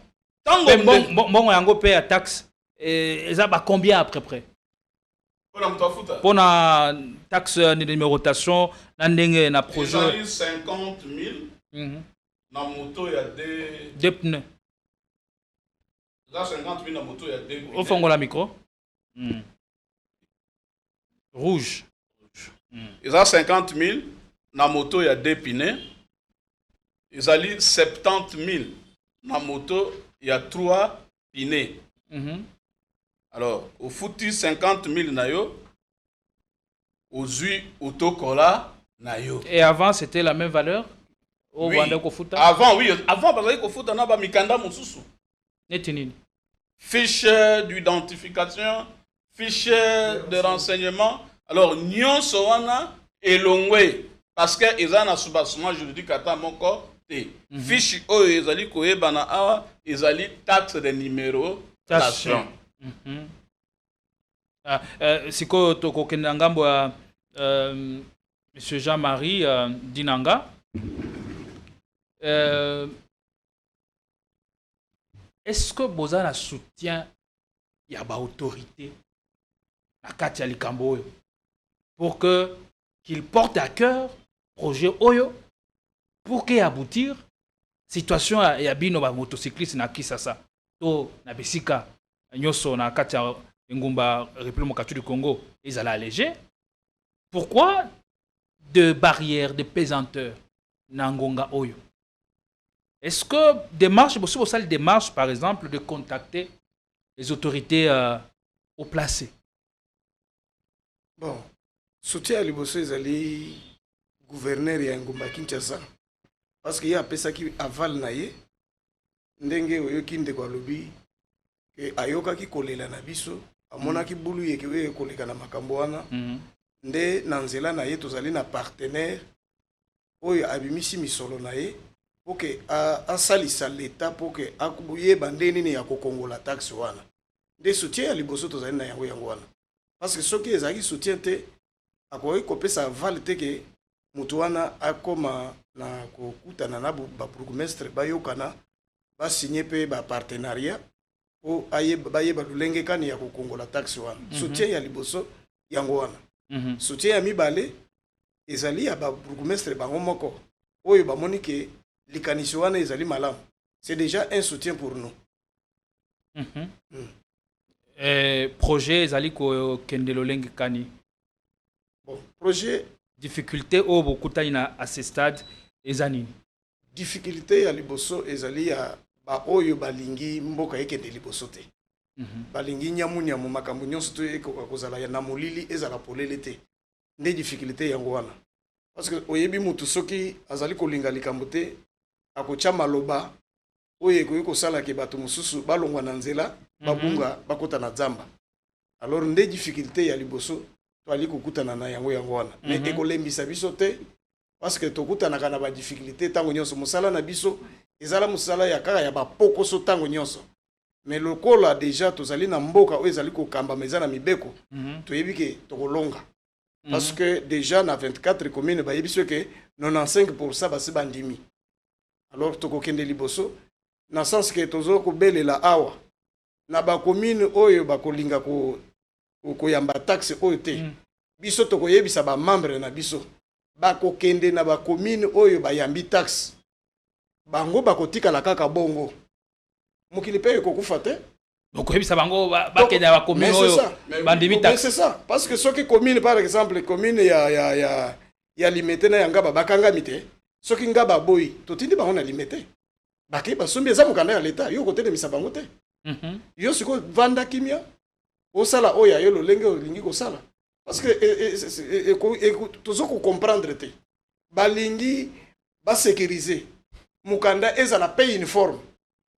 tango mbongo yango pe ya taxe eza ba combien à peu près pona moto afuta pona taxe de numérotation na ndenge na projet ezali 50 000 na moto ya deux pneus eza 50 000 na moto ya 2 pneus ofongola micro rouge eza 50 000 na moto ya 2 pneus ezali 70 000 na moto ya 3 pneus alors au futi 50 000 na yo ozwi otokola na yo et avant c'était la même valeur au oui. Rwanda kofuta avant oui avant bazali kofuta na ba mikanda mosusu neti nini fiche d'identification fiche de renseignement alors nyonso wana elongwe parce que eza na soubassement juridique ata moko te fiche oyo ezali koyebana awa ezali taxe de numérotation sikoyo tokokende na ngambo ya monsieur Jean-Marie Dinanga est-ce que boza na soutien ya ba autorité na kati ya likambo oyo pour que qu'il porte à cœur projet oyo pour que aboutir situation ya bino ba motocycliste na Kisasa to na bisika nyonso na kati ya ngumba République démocratique du Congo ezala allégé pourquoi de barrières de pesanteur na ngonga oyo est-ce que démarche possible démarche par exemple de contacter les autorités au placé bon soutien à liboso ezali gouverneur ya ngumba Kinshasa parce que ye apesaki aval na ye ndenge oyoki ndeko alobi ke ayokaki kolela na biso amonaki bulu yeke oyo ekoleka na makambo wana nde na nzela na ye tozali na partenaire oyo abimisi misolo na ye po ke asalisa leta po ke akuyeba nde nini ya kokongola taxe wana nde soutien ya liboso tozali na yango wana parce que soki ezalaki soutien te akoki kopesa aval te ke moto wana akoma na kokutana na babourgmestre bayokana basinye mpe bapartenariat po bayeba lolenge kani ya kokongola taxe wana soutien ya liboso yango wana soutien ya mibale ezali ya babourgmestre bango moko oyo bamoni ke likanisi wana ezali malamu c'est déjà un soutien pour nous projet ezali kokende lolenge kani bon projet difficulté oyo bokutani na à ce stade eza nini difficulté ya liboso ezali ya baoyo balingi mboka ekende liboso te balingi nyamu makambo nyonso to ekoka kozala ya na molili ezala polele te nde difficulté yango wana parce que oyebi mutu soki azali kolinga likambo te akotya maloba oyo ekoki kosala ke bato mosusu balongwa na nzela babunga bakota na nzamba alors nde difficulté ya liboso toali kokutana na yango wana mais ekolembisa biso te parce que tokutanaka na badifficulté ntango nyonso mosala na biso ezala mosala ya kaka ya bapokoso ntango nyonso mais lokola déjà tozali na mboka oyo ezali kokamba eza na mibeko toyebi ke tokolonga parce que déjà na 24 communes bayebi so ke 95% basi bandimi alors tokokende liboso na sens ke tozo kobelela awa na bacommune oyo bakolinga koyamba taxe oyo te biso tokoyebisa bamembre na biso bakokende na bacommune oyo bayambi taxe bango bakotikala kaka bongo mokili pe ekokufa te. Donc ça bango bakenya ba commune oyo bandimi taxe. C'est ça parce que soki commune par exemple commune ya limité na yanga bakanga mité soki ngaba boy totindi bango na limité baki basombi eza mokanda ya l'état yo côté de misabango te. Yo siko vanda kimia osala oya yo lolenge olingi kosala parce que tozoko comprendre te balingi ba sécuriser mokanda ezala paye uniforme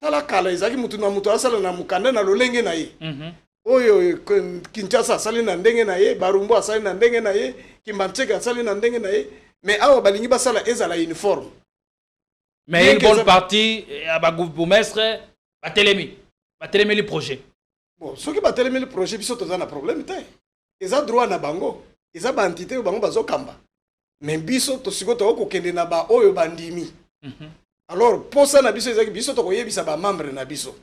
tala kala ezaki mutu na mutu asala na mokanda na lolenge na ye oyo Kinshasa asali na ndenge na ye Barumbu asali na ndenge na ye Kimbancheka asali na ndenge na ye mais awa balingi basala ezala uniforme mais une bonne partie ba bourgmestre batelemi le projet bon soki batelemi le projet biso toza na problème te eza droit na bango eza ba entité bango bazokamba mais biso tosiko to kokende na ba oyo bandimi alors posa na biso ezaki biso to koyebisa ba membre na biso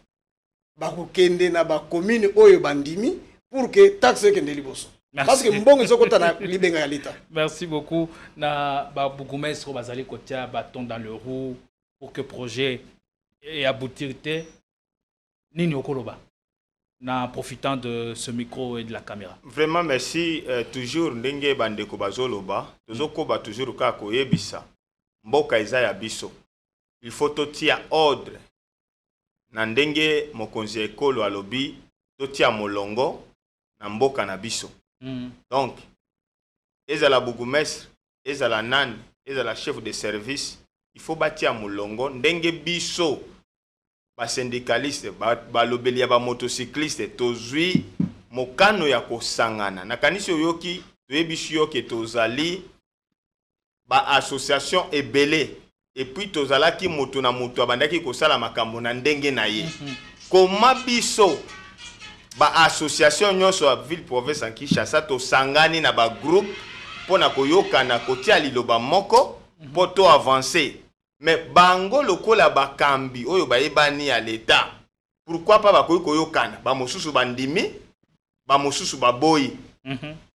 ba kokende na ba commune oyo bandimi pour que taxe kende liboso parce que mbongo ezokota na libenga ya leta. Merci beaucoup na ba bourgmestre bazali kotia bâton dans le roue pour que projet et aboutir te nini okoloba na profitant de ce micro et de la caméra. Vraiment merci toujours ndenge bandeko bazoloba tozokoba toujours ka koyebisa mboka eza ya biso. Il faut totia ordre na ndenge mokonzi ekolo alobi totia molongo na mboka na biso. Donc ezala bourgmestre ezala nani ezala chef de service il faut batia molongo ndenge biso ba syndicaliste balobeli ya ba motocycliste tozwi mokano ya kosangana na kanisi oyoki toyebishi yoke tozali ba association ebele et puis tozalaki moto na moto abandaki kosala makambo na ndenge na ye koma biso ba association nyonso ya ville province en Kinshasa tosangani na ba groupe pona koyokana kotia liloba moko po to avancer. Mais bango lokola bakambi oyo bayebani ya l'état pourquoi pas bakoyi koyokana ba mosusu bandimi ba mosusu baboyi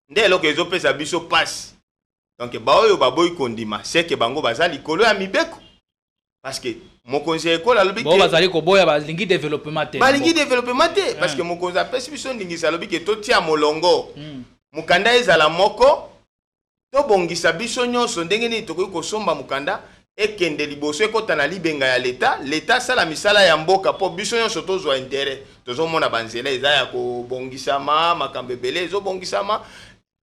nde eloko ezopesa biso passe donc ba oyo baboyi kondima c'est que bango bazali kolo ya mibeko parce que mokonzi ekola lobi ke bazali koboya balingi développement te parce que mokonzi apesi biso ndingisa lobi ke totia molongo mukanda ezala moko to bongisa biso nyonso ndenge ni tokoyi kosomba mukanda ekende liboso ekota na libenga ya l'état sala misala ya mboka po biso nyonso tozwa intérêt tozomona banzela eza ya kobongisama makambo ebele ezobongisama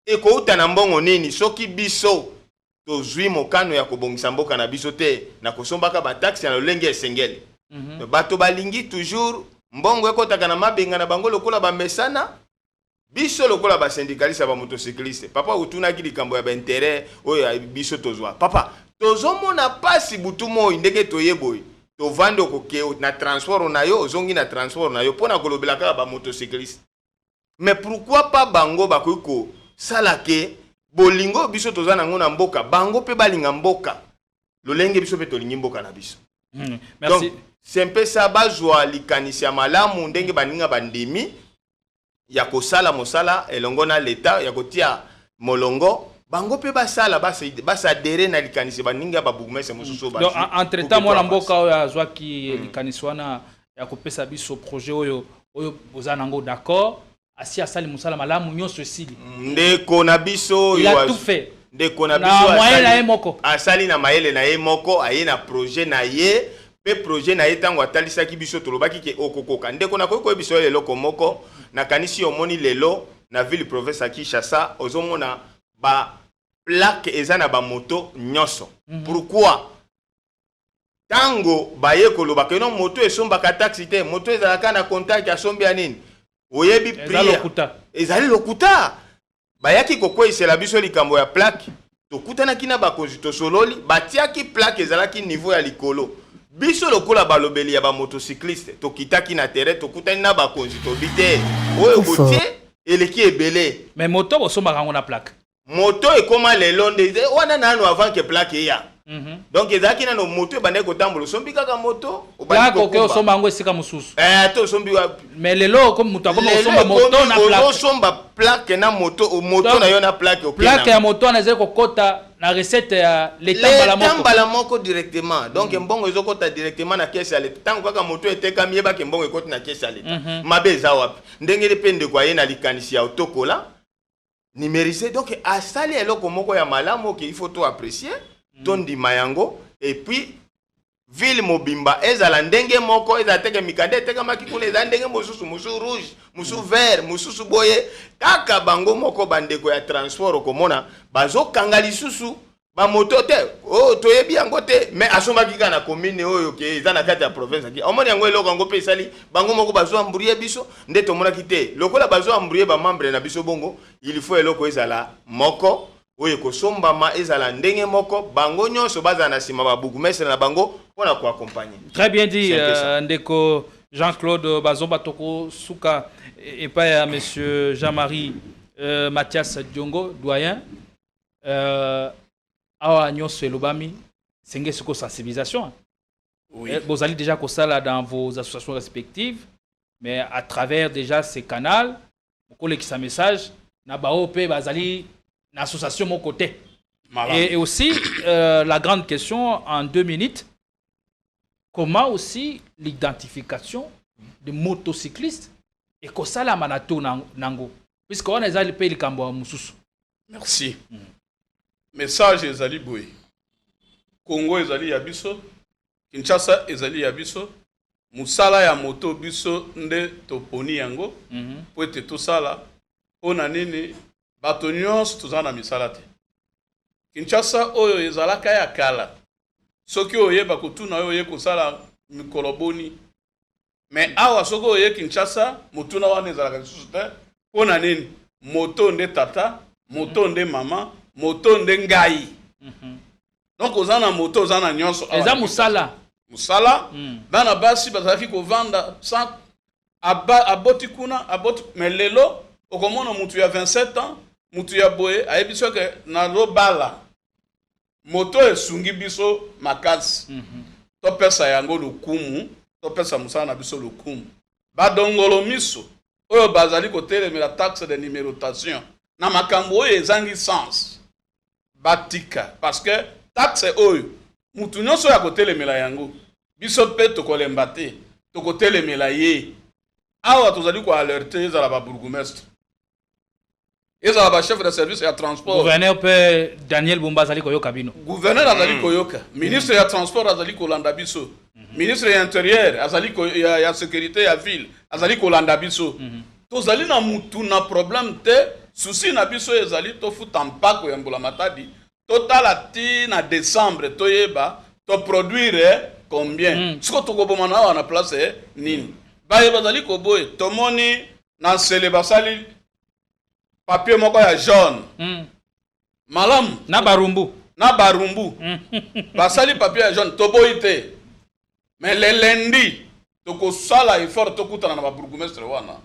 ekouta na mbongo nini soki biso tozwi mokano ya kobongisa mboka na biso te na kosombaka bataxe na lolenge esengeli bato balingi toujours mbongo ekotaka na mabenga na bango lokola bamesana biso lokola ba syndicaliste ba motocycliste papa utunaki likambo ya baintérêt oyo biso tozwa papa tozomona pasi butu moi ndenge toyeboyi tovando koke na transport na yo ozongi na transport na yo pona kolobela kaka ba motocycliste mais pourquoi pas bango bakoiko salake bolingo biso toza nango na mboka bango pe balinga mboka lolenge biso pe tolingi mboka na biso. Merci. Donc c'est un peu ça bazwa likanisi ya malamu ndenge baninga bandimi ya kosala mosala elongo na l'état ya kotia molongo bango pe basala basadere na likanisi baninga ba bourgmestre mosusu ba. Donc entre temps mwana mboka oyo azwaki likanisi wana ya kopesa biso projet oyo bozana ngo d'accord asi asali musala malamu nyonso esili ndeko na biso il a tout fait ndeko na biso asali na mayele na ye moko aye na projet na ye pe projet na ye tango atalisaki biso tolobaki ke okokoka ndeko na koyiko biso leloko moko na kanisi omoni lelo na ville province ya Kinshasa ozomona ba plaque eza na ba moto nyonso. Pourquoi tango baye koloba ke non moto esombaka taxi te moto ezalaka na contact ya sombi ya nini oyebi prix ezali lokuta bayaki kokweyisela biso likambo ya plaque tokutanaki na bakonzi tosololi batiaki plaque ezalaki niveau ya likolo biso lokola balobeli ya ba motocycliste tokitaki na terrain tokutani na bakonzi tobite oyo botie eleki ebele mais moto bosombaka ngo na plaque moto ekoma lelo nde wana nano avant que plaque eya. Donc ezaki na no moto ebandaki kotambola sombi kaka moto plaque oke osomba ngo esika mosusu to sombi wa mais lelo comme moto akoma osomba moto na plaque osomba plaque na moto na yo na plaque plaque ya moto na ezali kokota la recette l'état mbala moko directement donc mbongo ezokota directement na caisse ya l'État tant kaka moto etekami yeba ke mbongo ekoti na caisse ya l'État mabe eza wapi ndenge lepende kwa ye na likanisi ya otokola numérisé donc asali eloko moko ya malamu ke il faut to apprécier tondima yango et puis ville mobimba ezala ndenge moko eza teke mikande teke makikuna eza ndenge mosusu musu rouge musu vert mususu boye kaka bango moko bandeko ya transport okomona bazokanga lisusu ba moto te oh toyebi yango te mais asombaki kana commune oyo ke eza na kati ya province aki omoni yango eloko yango pe esali bango moko bazo ambrouiller biso nde tomonaki te lokola bazo ambrouiller ba membre na biso bongo il faut eloko ezala moko oyo kosombama ezala ndenge moko bango nyonso baza na sima ba bourgmestre na bango pona ko accompagner. Très bien dit ndeko Jean-Claude Bazomba Toko Souka et pas monsieur Jean-Marie Mathias Diongo doyen awa nyonso elobami senge siko sensibilisation. Oui. Vous allez déjà ça dans vos associations respectives mais à travers déjà ces canaux vous collectez sa message na baope bazali l'association mon côté. Et aussi, la grande question en 2 minutes, comment aussi l'identification des motocyclistes et que ça la manato nango. Puisqu'on a déjà le pays Kambo Moussous. Merci. Message ezali boy. Congo ezali yabiso, Kinshasa ezali yabiso, musala ya moto biso nde toponi yango, po ete tosala pona nini bato nyonso toza na misala te. Kinshasa oyo ezalaka ya kala soki oyeba kotuna oyo ye kosala mikolo boni mais awa soki oye Kinshasa motuna wana ezalaka lisusu te mpona nini moto nde tata moto nde mama moto nde ngai donc oza na moto oza na nyonso eza musala bana basi bazalaki kovanda sans aboti kuna aboti mais lelo okomona mutu ya 27 ans mutu ya boye ayebiso ke na lobala moto esungi biso makasi to pesa yango lokumu to pesa musala na biso lokumu badongolo miso oyo bazali kotelemela taxe de numérotation na makambo oyo ezangi sens batika parce que taxe oyo mutu nyonso ya kotelemela yango biso pe tokolemba te tokotelemela ye awa tozali ko alerter ezala ba bourgmestre ezala ba chef de service ya transport gouverneur pe Daniel Bumba azali koyoka bino gouverneur azali koyoka ministre ya transport azali kolanda biso ministre ya intérieur azali ya sécurité ya ville azali kolanda biso tozali na mutu na problème te souci na biso ezali tofuta mpako ya mbula matadi totala ti na décembre toyeba to produire combien siko tokoboma na wana place nini baye bazali koboye tomoni na sele basali papier moko ya jaune malamu na barumbu basali papier ya jaune toboyi te mais le lundi tokosala effort tokutana na ba bourgmestre wana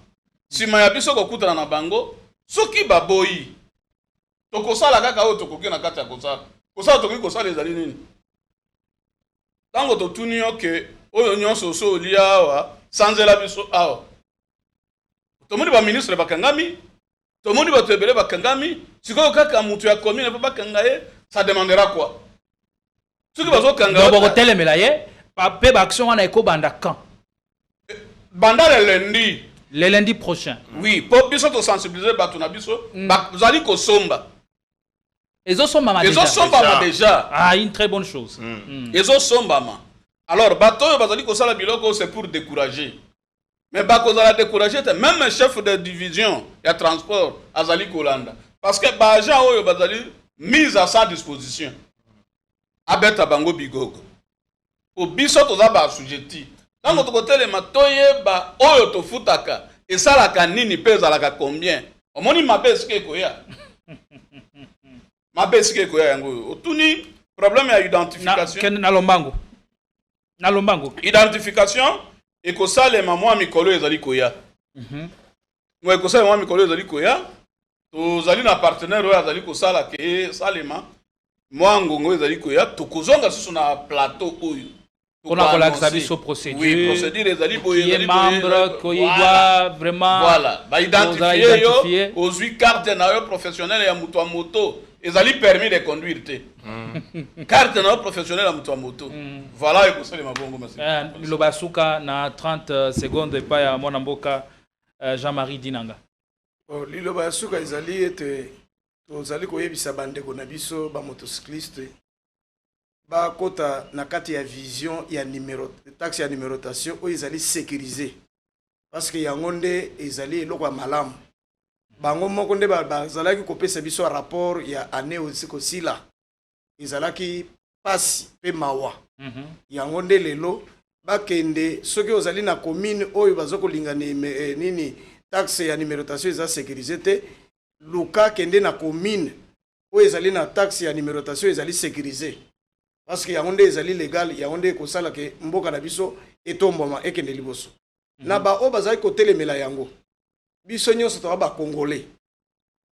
sima ya biso kokutana na bango soki baboyi tokosala kaka oyo tokoki na kati ya kosala tokoki kosala ezali nini tango totuni yo ke oyo nyonso so olia awa sanzela biso awa tomoni ba ministre bakangami tomoni bato ebele bakangami sikoyo kaka mutu ya commune pe bakanga ye ça demandera quoi soki bazokanga donc botelemela ye pe baaction wana ekobanda quand banda le lundi prochain oui po biso to sensibiliser bato na biso bazali kosomba ezosombama déjà ah une très bonne chose ezosombama alors bato oyo bazali kosala biloko c'est pour décourager mais bakozala décourager te même chef de division ya transport azali kolanda parce que baagent oyo bazali mise à sa disposition abeta bango bigogo po biso toza baassujetti ntango tokotelema toyeba oyo tofutaka esalaka nini mpe ezalaka combien omoni mabe esika ekoya mabe esika ekoya yango oyo otuni problème ya identification na lombango identification ekosalema mwa mikolo ezali koya mwa ekosalema mwa mikolo ezali koya tozali na partenaire oyo azali kosala ke salema mwa ngongo ezali koya tokozonga susu na plateau oyo on a kolakisa biso procédure oui procédure ezali boye ezali membre ko doit vraiment voilà ba identifier yo ozwi carte na yo professionnel ya mutu moto ezali permis de conduire te carte na professionnel ya moto ya moto voilà ekosalema bongo masi liloba suka na 30 secondes epai ya mwana mboka Jean-Marie Dinanga. Liloba ya suka ezali ete tozali koyebisa bandeko na biso bamotocycliste bakota na kati ya vision ya taxe ya numérotation oyo ezali sécurisé parce que yango nde ezali eloko ya malamu bango moko nde bazalaki kopesa biso rapport ya année osi kosila ezalaki pasi mpe mawa yango nde lelo bakende soki ozali na commune oyo bazokolinga nini taxe ya numérotation eza sécurisé te luka kende na commune oyo ezali na taxe ya numérotation ezali sécurisé parce que yango nde ezali légal yango nde ekosala ke mboka na biso etombama ekende liboso na baoyo bazali kotelemela yango biso nyonso toza bacongolais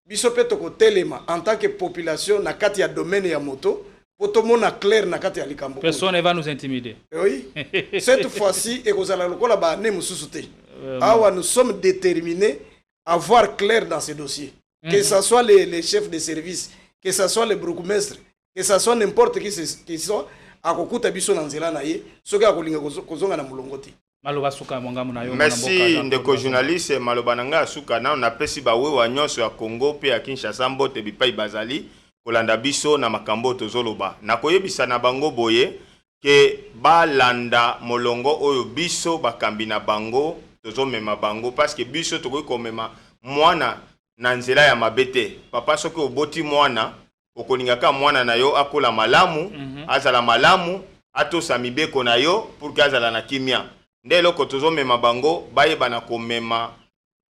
biso mpe tokotelema en tant que population na kati ya domaine ya moto po tomona clair na kati ya likambo personne ne va nous intimider. Oui. Cette fois-ci ekozala lokola baane mosusu te awa nous sommes déterminés à voir clair dans ces dossiers que ce soit les chefs de service que ce soit les bourgmestres que ce soit n'importe qui soit akokuta biso na nzela na ye soki akolinga kozonga na mulongo te. Maloba suka mwangamu na yo. Merci ndeko journaliste maloba nanga suka na napesi bawewa nyonso ya Congo pe ya Kinshasa mbote bipai bazali kolanda biso na makambo tozoloba nakoyebisa na bango boye ke balanda molongo oyo biso bakambi na bango tozomema bango parce que biso tokoki komema mwana na nzela ya mabete papa soki oboti mwana okolingaka mwana na yo akola malamu azala malamu atosa mibeko na yo pour que azala na kimia nde eloko tozomema bango bayeba na komema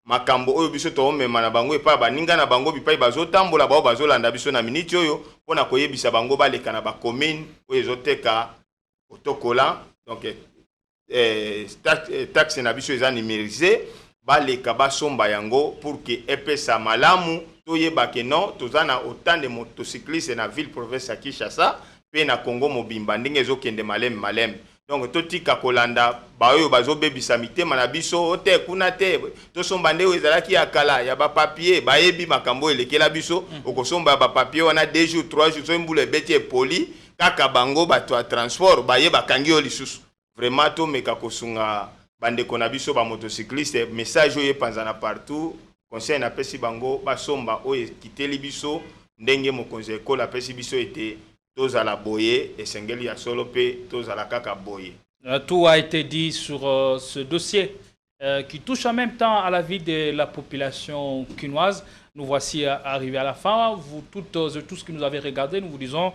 makambo oyo biso tozomema na bango epa baninga na bango bipai bazotambola bao bazolanda biso na miniti oyo mpona koyebisa bango baleka na bacommune oyo ezoteka otokola donc taxe na biso eza numérisé baleka basomba yango pour que epesa malamu toyeba ke non toza na autant de motocyclistes na ville province ya Kinshasa pe na Congo mobimba ndenge ezokende malem donc totika kolanda baoyo bazobebisa mitema na biso te kuna te tosomba nde ezalaki ya kala ya ba papier bayebi makambo elekela biso okosomba ba papier wana 2 jours 3 jours so mbula beti poli kaka bango bato ya transport bayeba kangi yo lisusu vraiment to meka kosunga bandeko na biso ba motocycliste message oyo epanzana partout conseil na pesi bango basomba oyo kiteli biso ndenge mokonzi ekola apesi biso ete tozala boye esengeli ya solo pe tozala kaka boye. Tout a été dit sur ce dossier qui touche en même temps à la vie de la population quinoise. Nous voici arrivés à la fin. Vous toutes et tous qui nous avez regardés, nous vous disons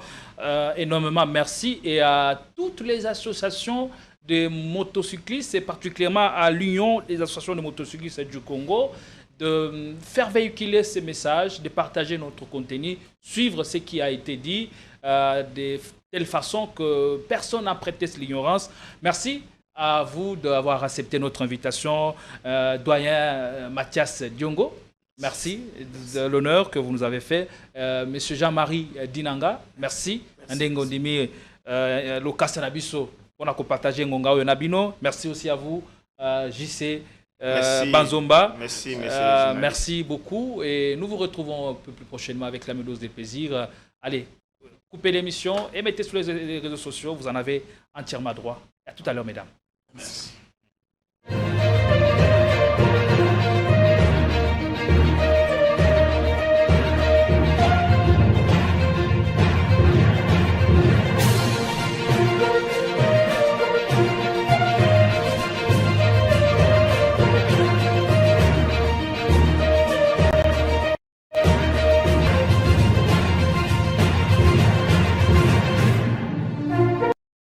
énormément merci et à toutes les associations de motocyclistes et particulièrement à l'Union des associations de motocyclistes du Congo de faire véhiculer ces messages, de partager notre contenu, suivre ce qui a été dit de telle façon que personne n'a prêté l'ignorance. Merci à vous d'avoir accepté notre invitation, doyen Mathias Diongo. Merci de l'honneur que vous nous avez fait. Monsieur Jean-Marie Dinanga, merci. Ndengondimi Lokasa Nabiso, on a partagé Ngonga Nabino. Merci aussi à vous, JC Banzomba. Merci, merci beaucoup. Et nous vous retrouvons un peu plus prochainement avec la Médose des plaisirs. Allez, coupez l'émission et mettez sur les réseaux sociaux. Vous en avez entièrement droit. À tout à l'heure, mesdames. Merci.